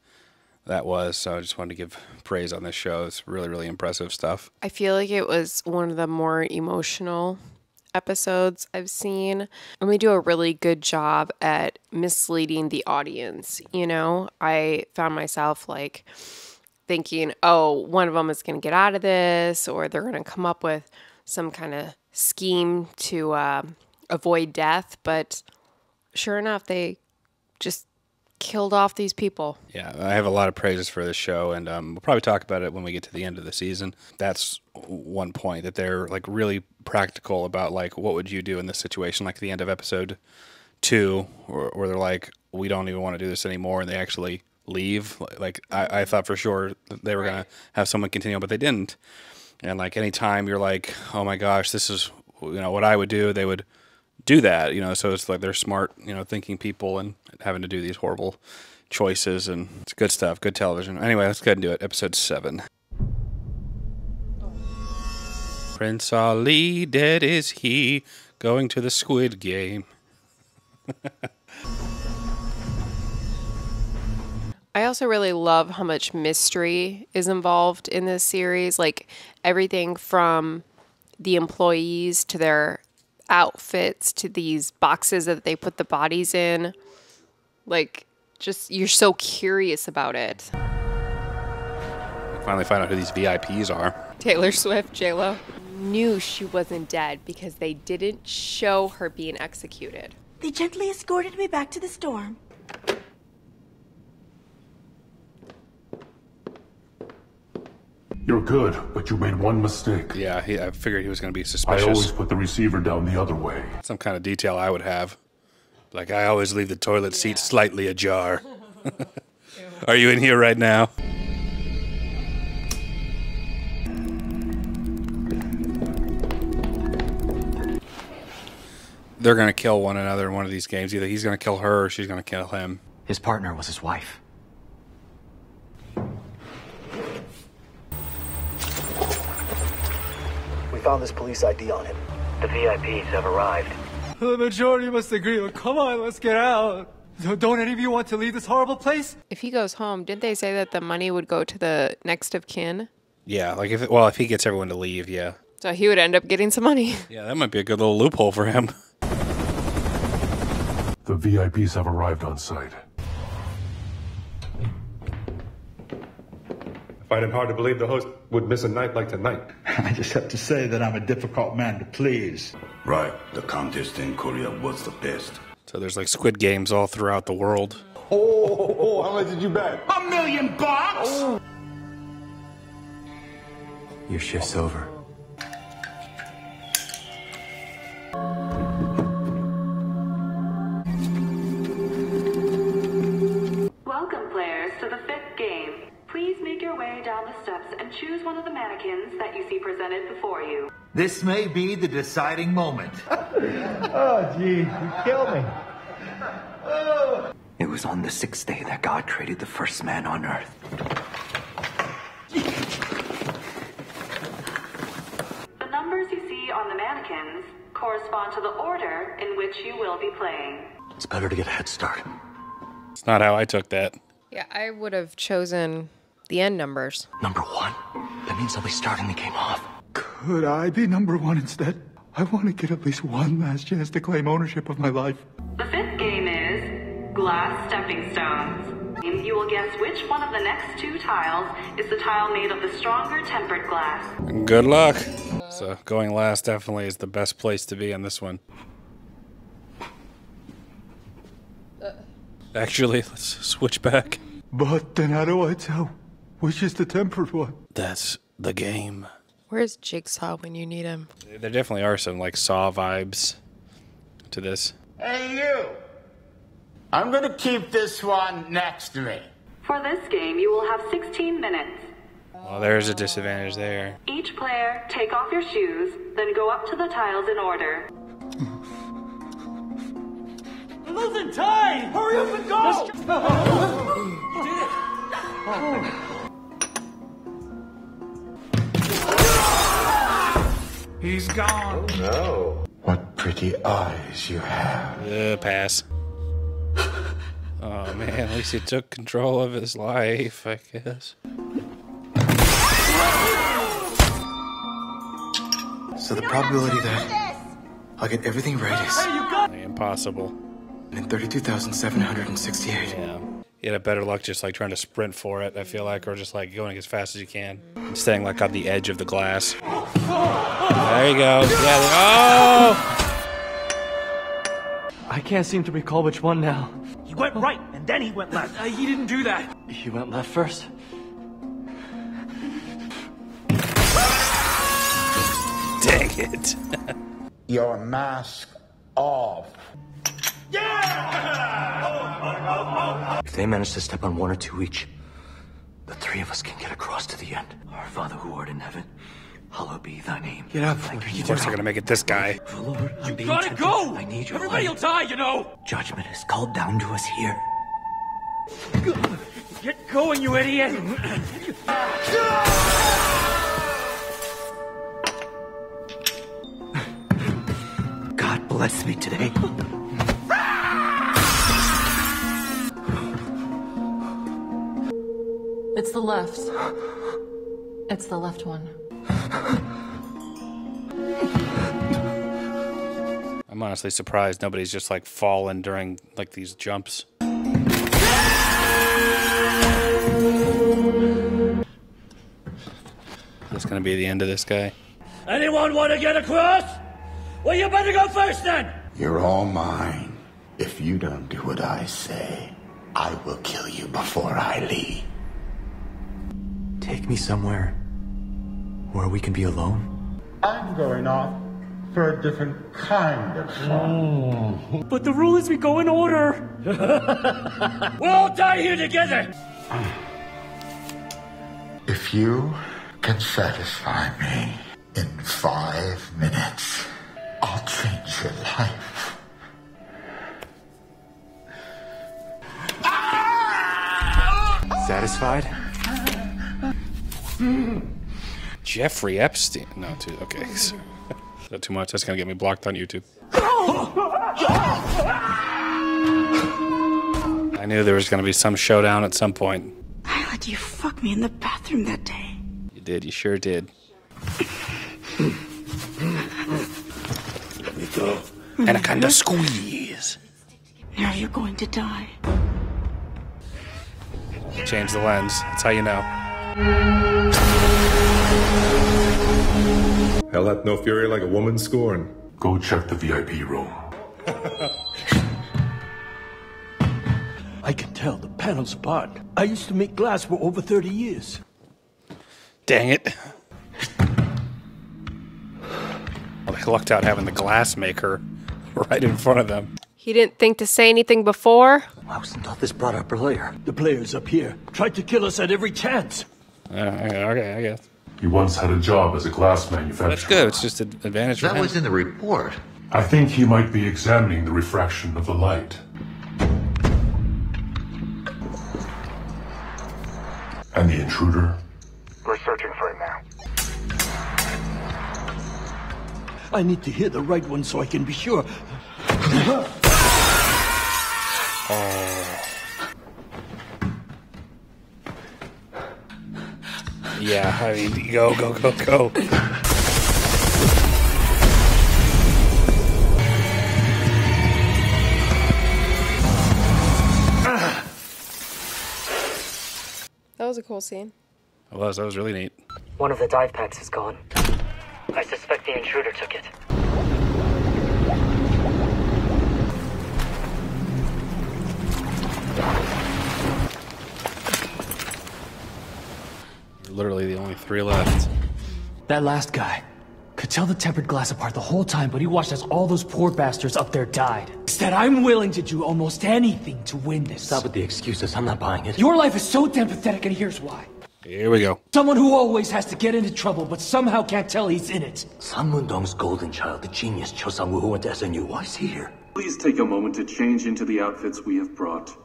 that was. So I just wanted to give praise on this show. It's really, really impressive stuff. I feel like it was one of the more emotional episodes I've seen. And we do a really good job at misleading the audience. I found myself like thinking, oh, one of them is going to get out of this, or they're going to come up with some kind of scheme to avoid death. But sure enough, they just killed off these people. Yeah, I have a lot of praises for this show, and we'll probably talk about it when we get to the end of the season. That's one point, that they're like really practical about like what would you do in this situation, like at the end of episode 2, where they're like, we don't even want to do this anymore, and they actually leave. Like I thought for sure they were gonna have someone continue, but they didn't. And like anytime you're like, oh my gosh, this is what I would do, they would do that, so it's like they're smart, thinking people and having to do these horrible choices, and it's good stuff, good television. Anyway, let's go ahead and do it. Episode 7. Prince Ali, dead is he, going to the Squid Game. I also really love how much mystery is involved in this series. Like everything from the employees to their outfits to these boxes that they put the bodies in. Like, just, you're so curious about it. Finally find out who these VIPs are. Taylor Swift, J-Lo. Knew she wasn't dead because they didn't show her being executed. They gently escorted me back to the storm. You're good, but you made one mistake. Yeah, I figured he was going to be suspicious. I always put the receiver down the other way. Some kind of detail I would have. Like, I always leave the toilet seat slightly ajar. Are you in here right now? They're going to kill one another in one of these games. Either he's going to kill her or she's going to kill him. His partner was his wife. We found this police ID on him. The VIPs have arrived. The majority must agree. Come on, let's get out. Don't any of you want to leave this horrible place? If he goes home, didn't they say that the money would go to the next of kin? Yeah, like if he gets everyone to leave, yeah. So he would end up getting some money. Yeah, that might be a good little loophole for him. The VIPs have arrived on site. I find it hard to believe the host would miss a night like tonight. I just have to say that I'm a difficult man to please. Right. The contest in Korea was the best. So there's like Squid Games all throughout the world. Oh, how much did you bet? $1 million! Oh. Your shift's over. Welcome, players, to the 5th game. Please make your way down the steps and choose one of the mannequins that you see presented before you. This may be the deciding moment. Oh, gee, you killed me. It was on the 6th day that God created the first man on Earth. The numbers you see on the mannequins correspond to the order in which you will be playing. It's better to get a head start. It's not how I took that. Yeah, I would have chosen the end numbers. Number 1. That means I'll be starting the game off. Could I be number 1 instead? I want to get at least one last chance to claim ownership of my life. The 5th game is Glass Stepping Stones. You will guess which one of the next 2 tiles is the tile made of the stronger tempered glass. Good luck. So going last definitely is the best place to be on this one. Actually, let's switch back. But then how do I tell which is the tempered one? That's the game. Where's Jigsaw when you need him? There definitely are some like Saw vibes to this. Hey, you! I'm gonna keep this one next to me. For this game, you will have 16 minutes. Well, there's a disadvantage there. Each player take off your shoes, then go up to the tiles in order. We're losing time! Hurry up and go! You did it! He's gone. Oh, no. What pretty eyes you have. Pass. Oh man, at least he took control of his life, I guess. So the probability that I'll get everything right is impossible. In 32,768. Yeah. You had a better luck just like trying to sprint for it, I feel like, or just like going as fast as you can. And staying like on the edge of the glass. There you go. Yeah. Oh! I can't seem to recall which one now. He went right, and then he went left. He didn't do that. He went left first. Dang it. Your mask off. If they manage to step on 1 or 2 each, the 3 of us can get across to the end. Our Father who art in heaven, hallowed be thy name. Get up. You're just gonna make it this guy. Lord, I'm being Gotta tempted. go! I need your Everybody will light. die, you know! Judgment is called down to us here. Get going, you idiot! God bless me today. It's the left. It's the left one. I'm honestly surprised nobody's just like fallen during like these jumps. That's gonna be the end of this guy. Anyone want to get across? Well, you better go first then! You're all mine. If you don't do what I say, I will kill you before I leave. Take me somewhere where we can be alone. I'm going off for a different kind of fun. But the rule is we go in order! We'll all die here together! If you can satisfy me in 5 minutes, I'll change your life. Satisfied? Jeffrey Epstein. No, too. Okay. Is that too much? That's gonna get me blocked on YouTube. I knew there was gonna be some showdown at some point. I let you fuck me in the bathroom that day. You did. You sure did. Let me go. Anaconda squeeze. Now you're going to die. Change the lens. That's how you know. Hell hath no fury like a woman scorned. Go check the VIP room. I can tell the panels apart. I used to make glass for over 30 years. Dang it. Well, they lucked out having the glass maker right in front of them. He didn't think to say anything before? I wasn't thought this brought up earlier. The players up here tried to kill us at every chance. Okay, I guess. He once had a job as a glass manufacturer. That's good. It's just an advantage for him. That was in the report. I think he might be examining the refraction of the light. And the intruder? We're searching for him now. I need to hear the right one so I can be sure. Yeah, I mean, go. That was a cool scene. That was really neat. One of the dive packs is gone. I suspect the intruder took it. Literally the only 3 left. That last guy could tell the tempered glass apart the whole time, but he watched as all those poor bastards up there died. Instead, I'm willing to do almost anything to win this. Stop with the excuses. I'm not buying it. Your life is so damn pathetic, and here's why. Here we go. Someone who always has to get into trouble, but somehow can't tell he's in it. Sun Mundong's golden child, the genius Cho Sang-woo who went to SNU. Why is he here? Please take a moment to change into the outfits we have brought.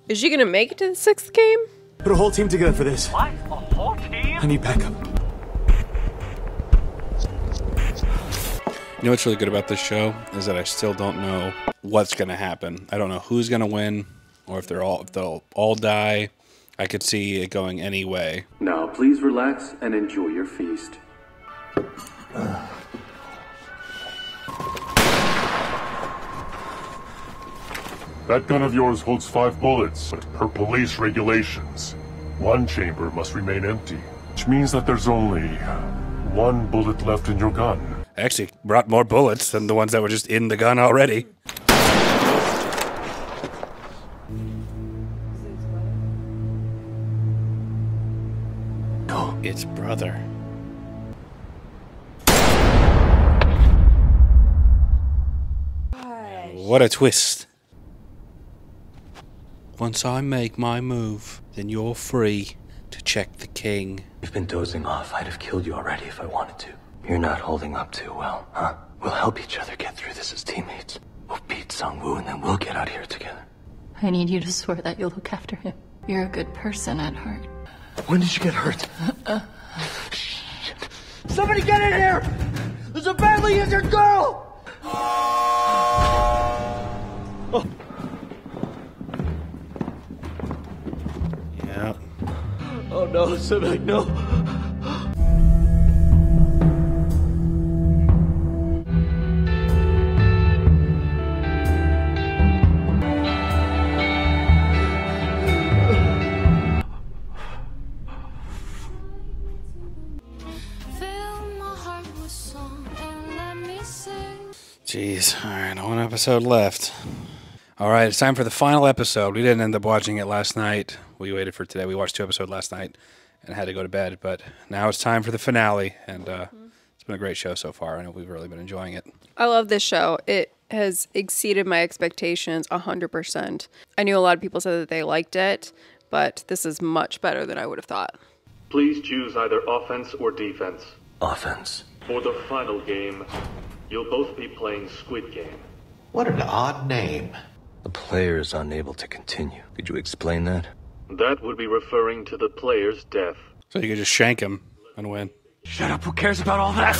Is she gonna make it to the 6th game? Put a whole team together for this. What? A whole team? I need backup. You know what's really good about this show is that I still don't know what's going to happen. I don't know who's going to win, or if they'll all die. I could see it going any way. Now, please relax and enjoy your feast. That gun of yours holds 5 bullets, but per police regulations, 1 chamber must remain empty, which means that there's only 1 bullet left in your gun. I actually brought more bullets than the ones that were just in the gun already. No, it's brother. What a twist. Once I make my move, then you're free to check the king. You've been dozing off. I'd have killed you already if I wanted to. You're not holding up too well, huh? We'll help each other get through this as teammates. We'll beat Sang-woo and then we'll get out of here together. I need you to swear that you'll look after him. You're a good person at heart. When did you get hurt? Shit. Somebody get in here! There's a badly injured girl! Oh. Yeah. Oh no, Sebek, no. Jeez, alright, 1 episode left. Alright, it's time for the final episode. We didn't end up watching it last night. We waited for today. We watched 2 episodes last night and had to go to bed, but now it's time for the finale, and it's been a great show so far. I know we've really been enjoying it. I love this show. It has exceeded my expectations 100%. I knew a lot of people said that they liked it, but this is much better than I would have thought. Please choose either offense or defense. Offense. For the final game, you'll both be playing Squid Game. What an odd name. The player is unable to continue. Could you explain that? That would be referring to the player's death. So you could just shank him and win. Shut up, who cares about all that?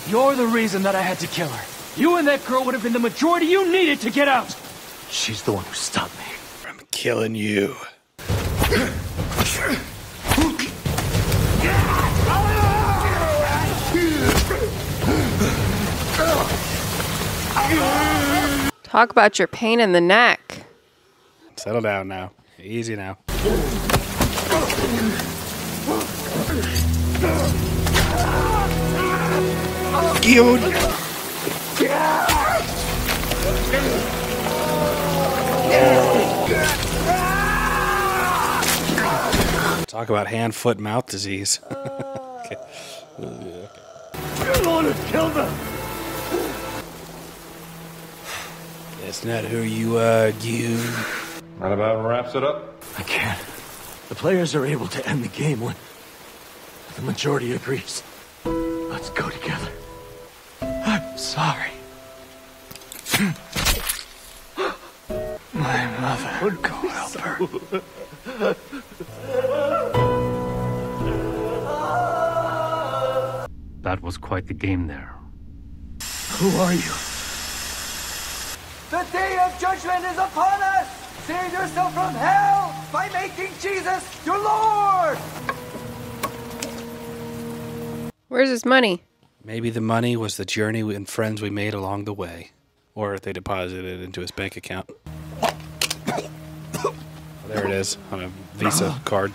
You're the reason that I had to kill her. You and that girl would have been the majority you needed to get out. She's the one who stopped me. I'm killing you. Talk about your pain in the neck. Settle down now. Easy now. Cute. Talk about hand, foot, mouth disease. Okay. You're the one who killed them. That's not who you are, you. That about wraps it up. I can't. The players are able to end the game when the majority agrees. Let's go together. I'm sorry. My mother would go help her. That was quite the game there. Who are you? The day of judgment is upon us! Save yourself from hell by making Jesus your Lord! Where's his money? Maybe the money was the journey and friends we made along the way. Or they deposited it into his bank account. There it is, on a Visa card.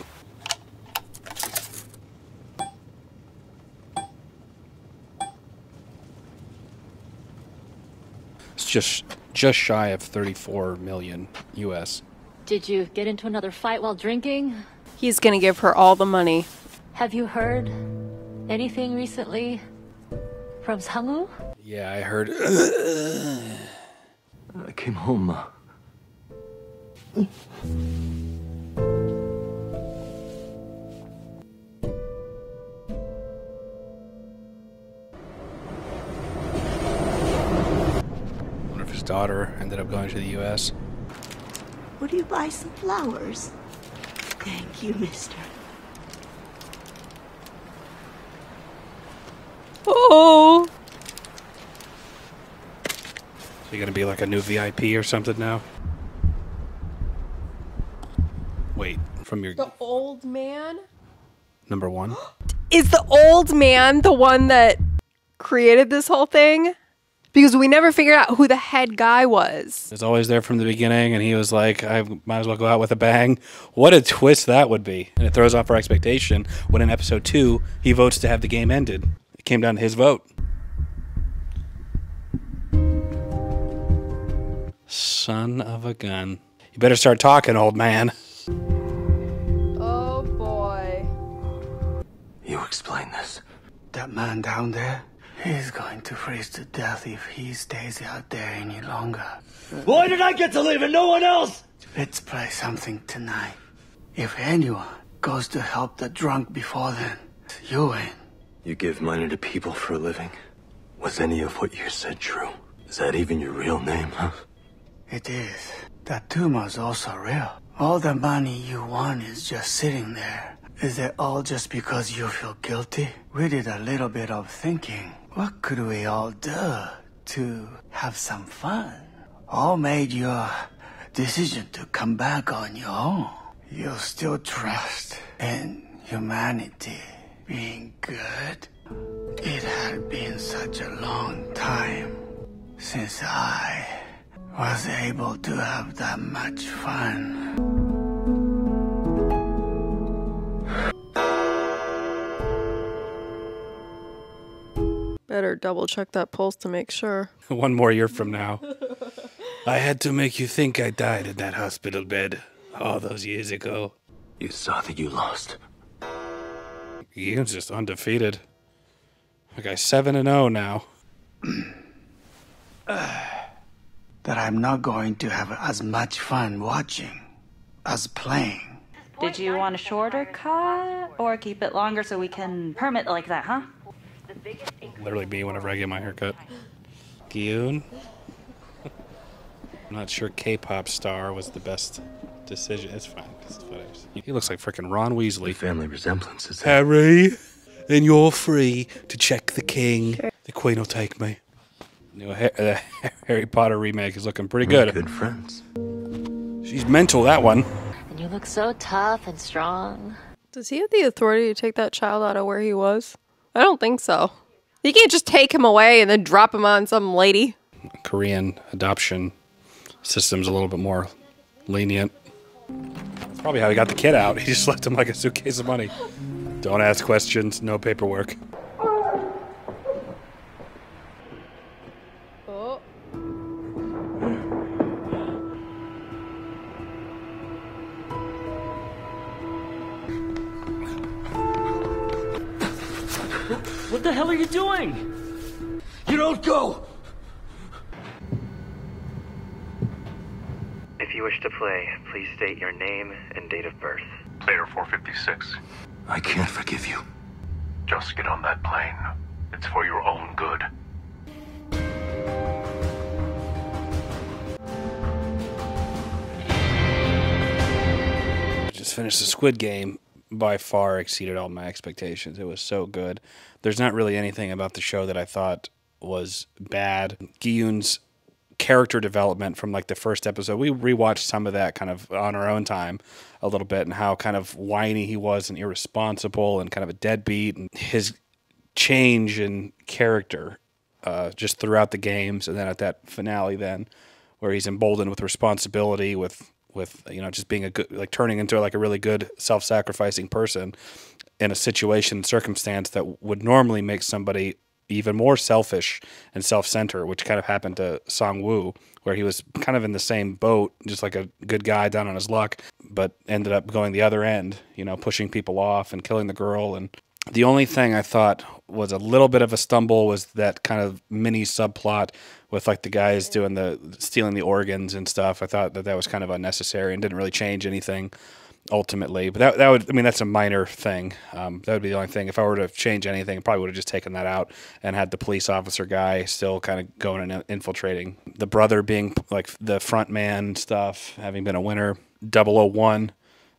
It's just shy of 34 million US. Did you get into another fight while drinking? He's gonna give her all the money. Have you heard anything recently from Sangwoo? Yeah, I heard. I came home. Wonder if his daughter ended up going to the US. Would you buy some flowers? Thank you, mister. Oh. So you're gonna be like a new VIP or something now? Wait, from your The old man? number one? Is the old man the one that created this whole thing? Because we never figured out who the head guy was. He was always there from the beginning, and he was like, I might as well go out with a bang. What a twist that would be. And it throws off our expectation when in episode 2, he votes to have the game ended. It came down to his vote. Son of a gun. You better start talking, old man. Oh boy. You explain this. That man down there, he's going to freeze to death if he stays out there any longer. Why did I get to live and no one else? Let's play something tonight. If anyone goes to help the drunk before then, you win. You give money to people for a living. Was any of what you said true? Is that even your real name, huh? It is. That tumor's also real. All the money you want is just sitting there. Is it all just because you feel guilty? We did a little bit of thinking. What could we all do to have some fun? All made your decision to come back on your own. You still trust in humanity being good? It had been such a long time since I was able to have that much fun. Better double check that pulse to make sure. 1 more year from now. I had to make you think I died in that hospital bed all those years ago. You saw that you lost. Ian's just undefeated. That guy's 7-0 now. That I'm not going to have as much fun watching as playing. Did you want a shorter cut or keep it longer so we can perm it like that, huh? Literally me whenever I get my haircut. Gyun? I'm not sure K-pop star was the best decision. It's fine. It's whatever. He looks like frickin' Ron Weasley. Family resemblances. Harry, and you're free to check the king. The queen will take me. New Harry Potter remake is looking pretty good. Good friends. She's mental, that one. And you look so tough and strong. Does he have the authority to take that child out of where he was? I don't think so. He can't just take him away and then drop him on some lady. Korean adoption system's a little bit more lenient. That's probably how he got the kid out. He just left him like a suitcase of money. Don't ask questions, no paperwork. Oh. What the hell are you doing? You don't go! If you wish to play, please state your name and date of birth. Player 456. I can't forgive you. Just get on that plane. It's for your own good. Just finished the Squid Game. By far exceeded all my expectations. It was so good. There's not really anything about the show that I thought was bad. Gi-yoon's character development from like the first episode, we rewatched some of that kind of on our own time a little bit, and how kind of whiny he was and irresponsible and kind of a deadbeat, and his change in character just throughout the games, and then at that finale then where he's emboldened with responsibility, with you know, just being a good, like turning into like a really good self-sacrificing person in a situation and circumstance that would normally make somebody even more selfish and self-centered, which kind of happened to Song-woo, where he was kind of in the same boat, just like a good guy down on his luck, but ended up going the other end, you know, pushing people off and killing the girl. And the only thing I thought was a little bit of a stumble was that kind of mini subplot with like the guys doing the stealing the organs and stuff. I thought that was kind of unnecessary and didn't really change anything ultimately. But that would, I mean, that's a minor thing. That would be the only thing. If I were to change anything, I probably would have just taken that out and had the police officer guy still kind of going and infiltrating. The brother being like the front man stuff, having been a winner. 001,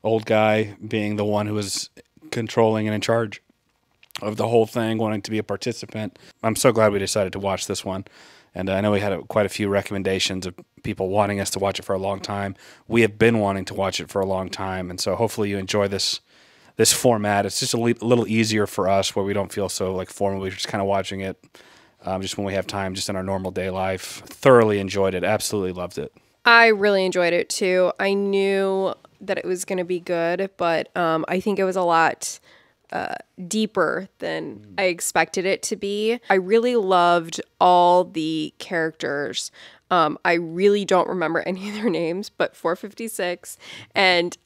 old guy, being the one who was controlling and in charge of the whole thing, wanting to be a participant. I'm so glad we decided to watch this one. And I know we had quite a few recommendations of people wanting us to watch it for a long time. We have been wanting to watch it for a long time, and so hopefully you enjoy this format. It's just a little easier for us, where we don't feel so like formal. We're just kind of watching it just when we have time, just in our normal day life. Thoroughly enjoyed it. Absolutely loved it. I really enjoyed it too. I knew that it was going to be good, but I think it was a lot deeper than I expected it to be. I really loved all the characters. I really don't remember any of their names, but 456 and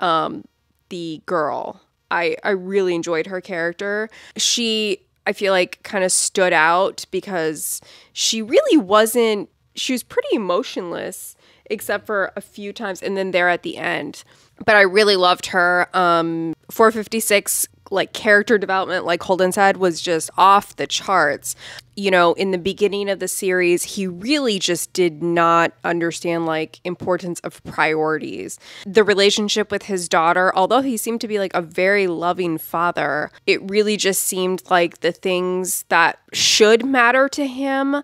the girl. I really enjoyed her character. She, I feel like, kind of stood out because she really wasn't, she was pretty emotionless except for a few times and then there at the end. But I really loved her. 456, like, character development, like Holden said, was just off the charts. You know, in the beginning of the series, he really just did not understand, like, importance of priorities. The relationship with his daughter, although he seemed to be, like, a very loving father, it really just seemed like the things that should matter to him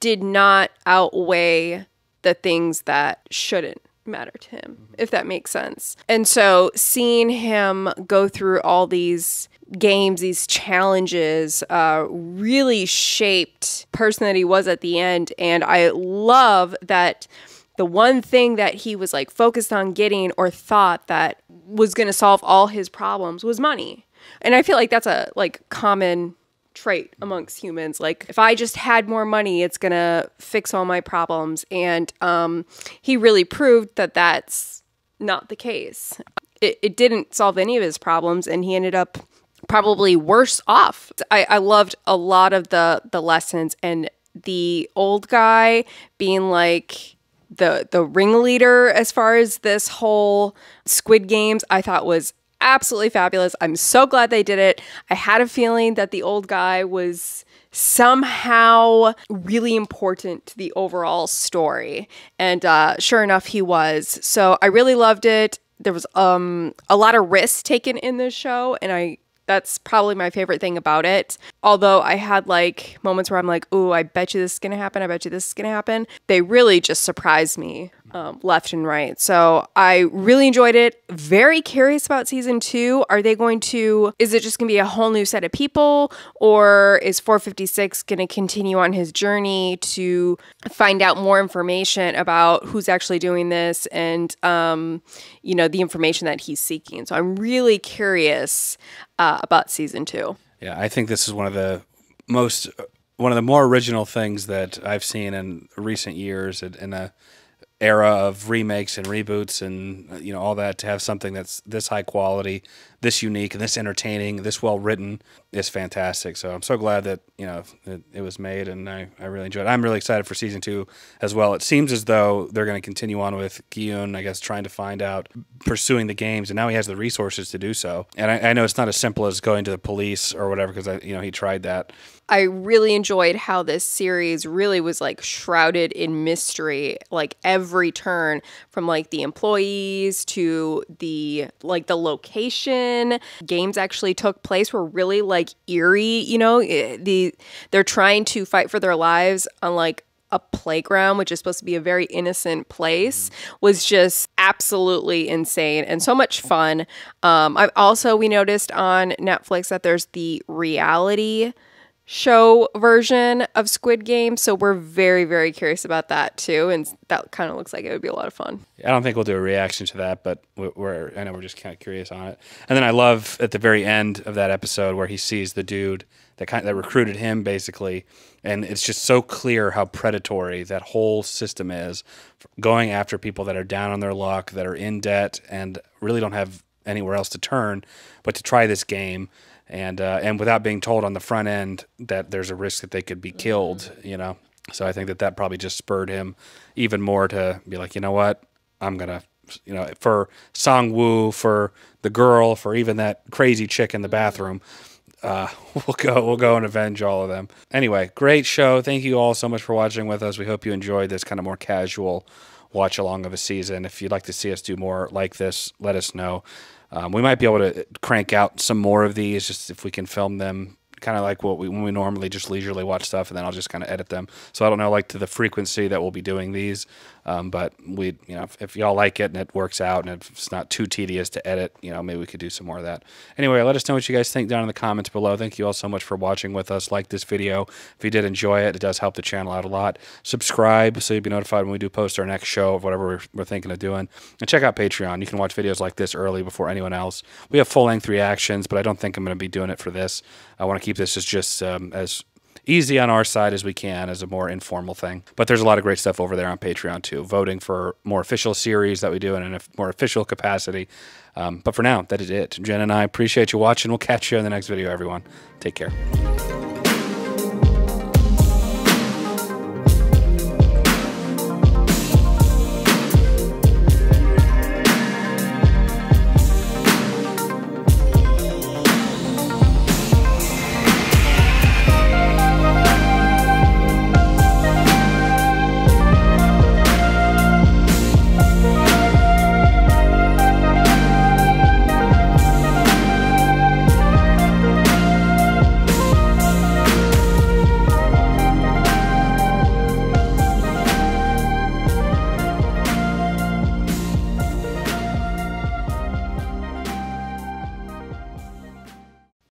did not outweigh the things that shouldn't matter to him, if that makes sense. And so seeing him go through all these games, these challenges, really shaped the person that he was at the end. And I love that the one thing that he was like focused on getting, or thought that was going to solve all his problems, was money. And I feel like that's a like common trait amongst humans. Like, if I just had more money, it's gonna fix all my problems. And he really proved that that's not the case. It didn't solve any of his problems, and he ended up probably worse off. I loved a lot of the lessons, and the old guy being like the ringleader as far as this whole Squid Games, I thought was absolutely fabulous. I'm so glad they did it. I had a feeling that the old guy was somehow really important to the overall story. And sure enough, he was. So I really loved it. There was a lot of risks taken in this show, and that's probably my favorite thing about it. Although I had like moments where I'm like, ooh, I bet you this is going to happen. I bet you this is going to happen. They really just surprised me left and right. So I really enjoyed it. Very curious about season 2. Is it just going to be a whole new set of people, or is 456 going to continue on his journey to find out more information about who's actually doing this and, the information that he's seeking. So I'm really curious about season 2. Yeah, I think this is one of the more original things that I've seen in recent years in a era of remakes and reboots and all that. To have something that's this high quality, this unique, and this entertaining, this well written is fantastic. So I'm so glad that it was made, and I really enjoyed it. I'm really excited for season 2 as well. It seems as though they're going to continue on with Gi-eun, I guess, trying to find out, pursuing the games, and now he has the resources to do so. And I know it's not as simple as going to the police or whatever, because he tried that. I really enjoyed how this series really was like shrouded in mystery, like every turn, from like the employees to the location. Games actually took place were really like eerie, they're trying to fight for their lives on like a playground, which is supposed to be a very innocent place, was just absolutely insane and so much fun. We noticed on Netflix that there's the reality show version of Squid Game, so we're very, very curious about that too, and that kind of looks like it would be a lot of fun. I don't think we'll do a reaction to that, but I know we're just kind of curious on it. And then I love at the very end of that episode where he sees the dude that recruited him, basically, and it's just so clear how predatory that whole system is, going after people that are down on their luck, that are in debt, and really don't have anywhere else to turn but to try this game. And without being told on the front end that there's a risk that they could be killed, So I think that probably just spurred him even more to be like, you know what, I'm going to, for Sang-woo, for the girl, for even that crazy chick in the bathroom, we'll go and avenge all of them. Anyway, great show. Thank you all so much for watching with us. We hope you enjoyed this kind of more casual watch along of a season. If you'd like to see us do more like this, let us know. We might be able to crank out some more of these, just if we can film them kind of like when we normally just leisurely watch stuff, and then I'll just kind of edit them. So I don't know, like, to the frequency that we'll be doing these, but we, if y'all like it and it works out and if it's not too tedious to edit, maybe we could do some more of that. Anyway, let us know what you guys think down in the comments below. Thank you all so much for watching with us. Like this video if you did enjoy it. It does help the channel out a lot. Subscribe so you'll be notified when we do post our next show of whatever we're thinking of doing. And check out Patreon. You can watch videos like this early before anyone else. We have full-length reactions, but I don't think I'm going to be doing it for this. I want to keep this as just as easy on our side as we can, as a more informal thing. But there's a lot of great stuff over there on Patreon too, voting for more official series that we do in a more official capacity. But for now, that is it. Jen and I appreciate you watching. We'll catch you in the next video, everyone. Take care.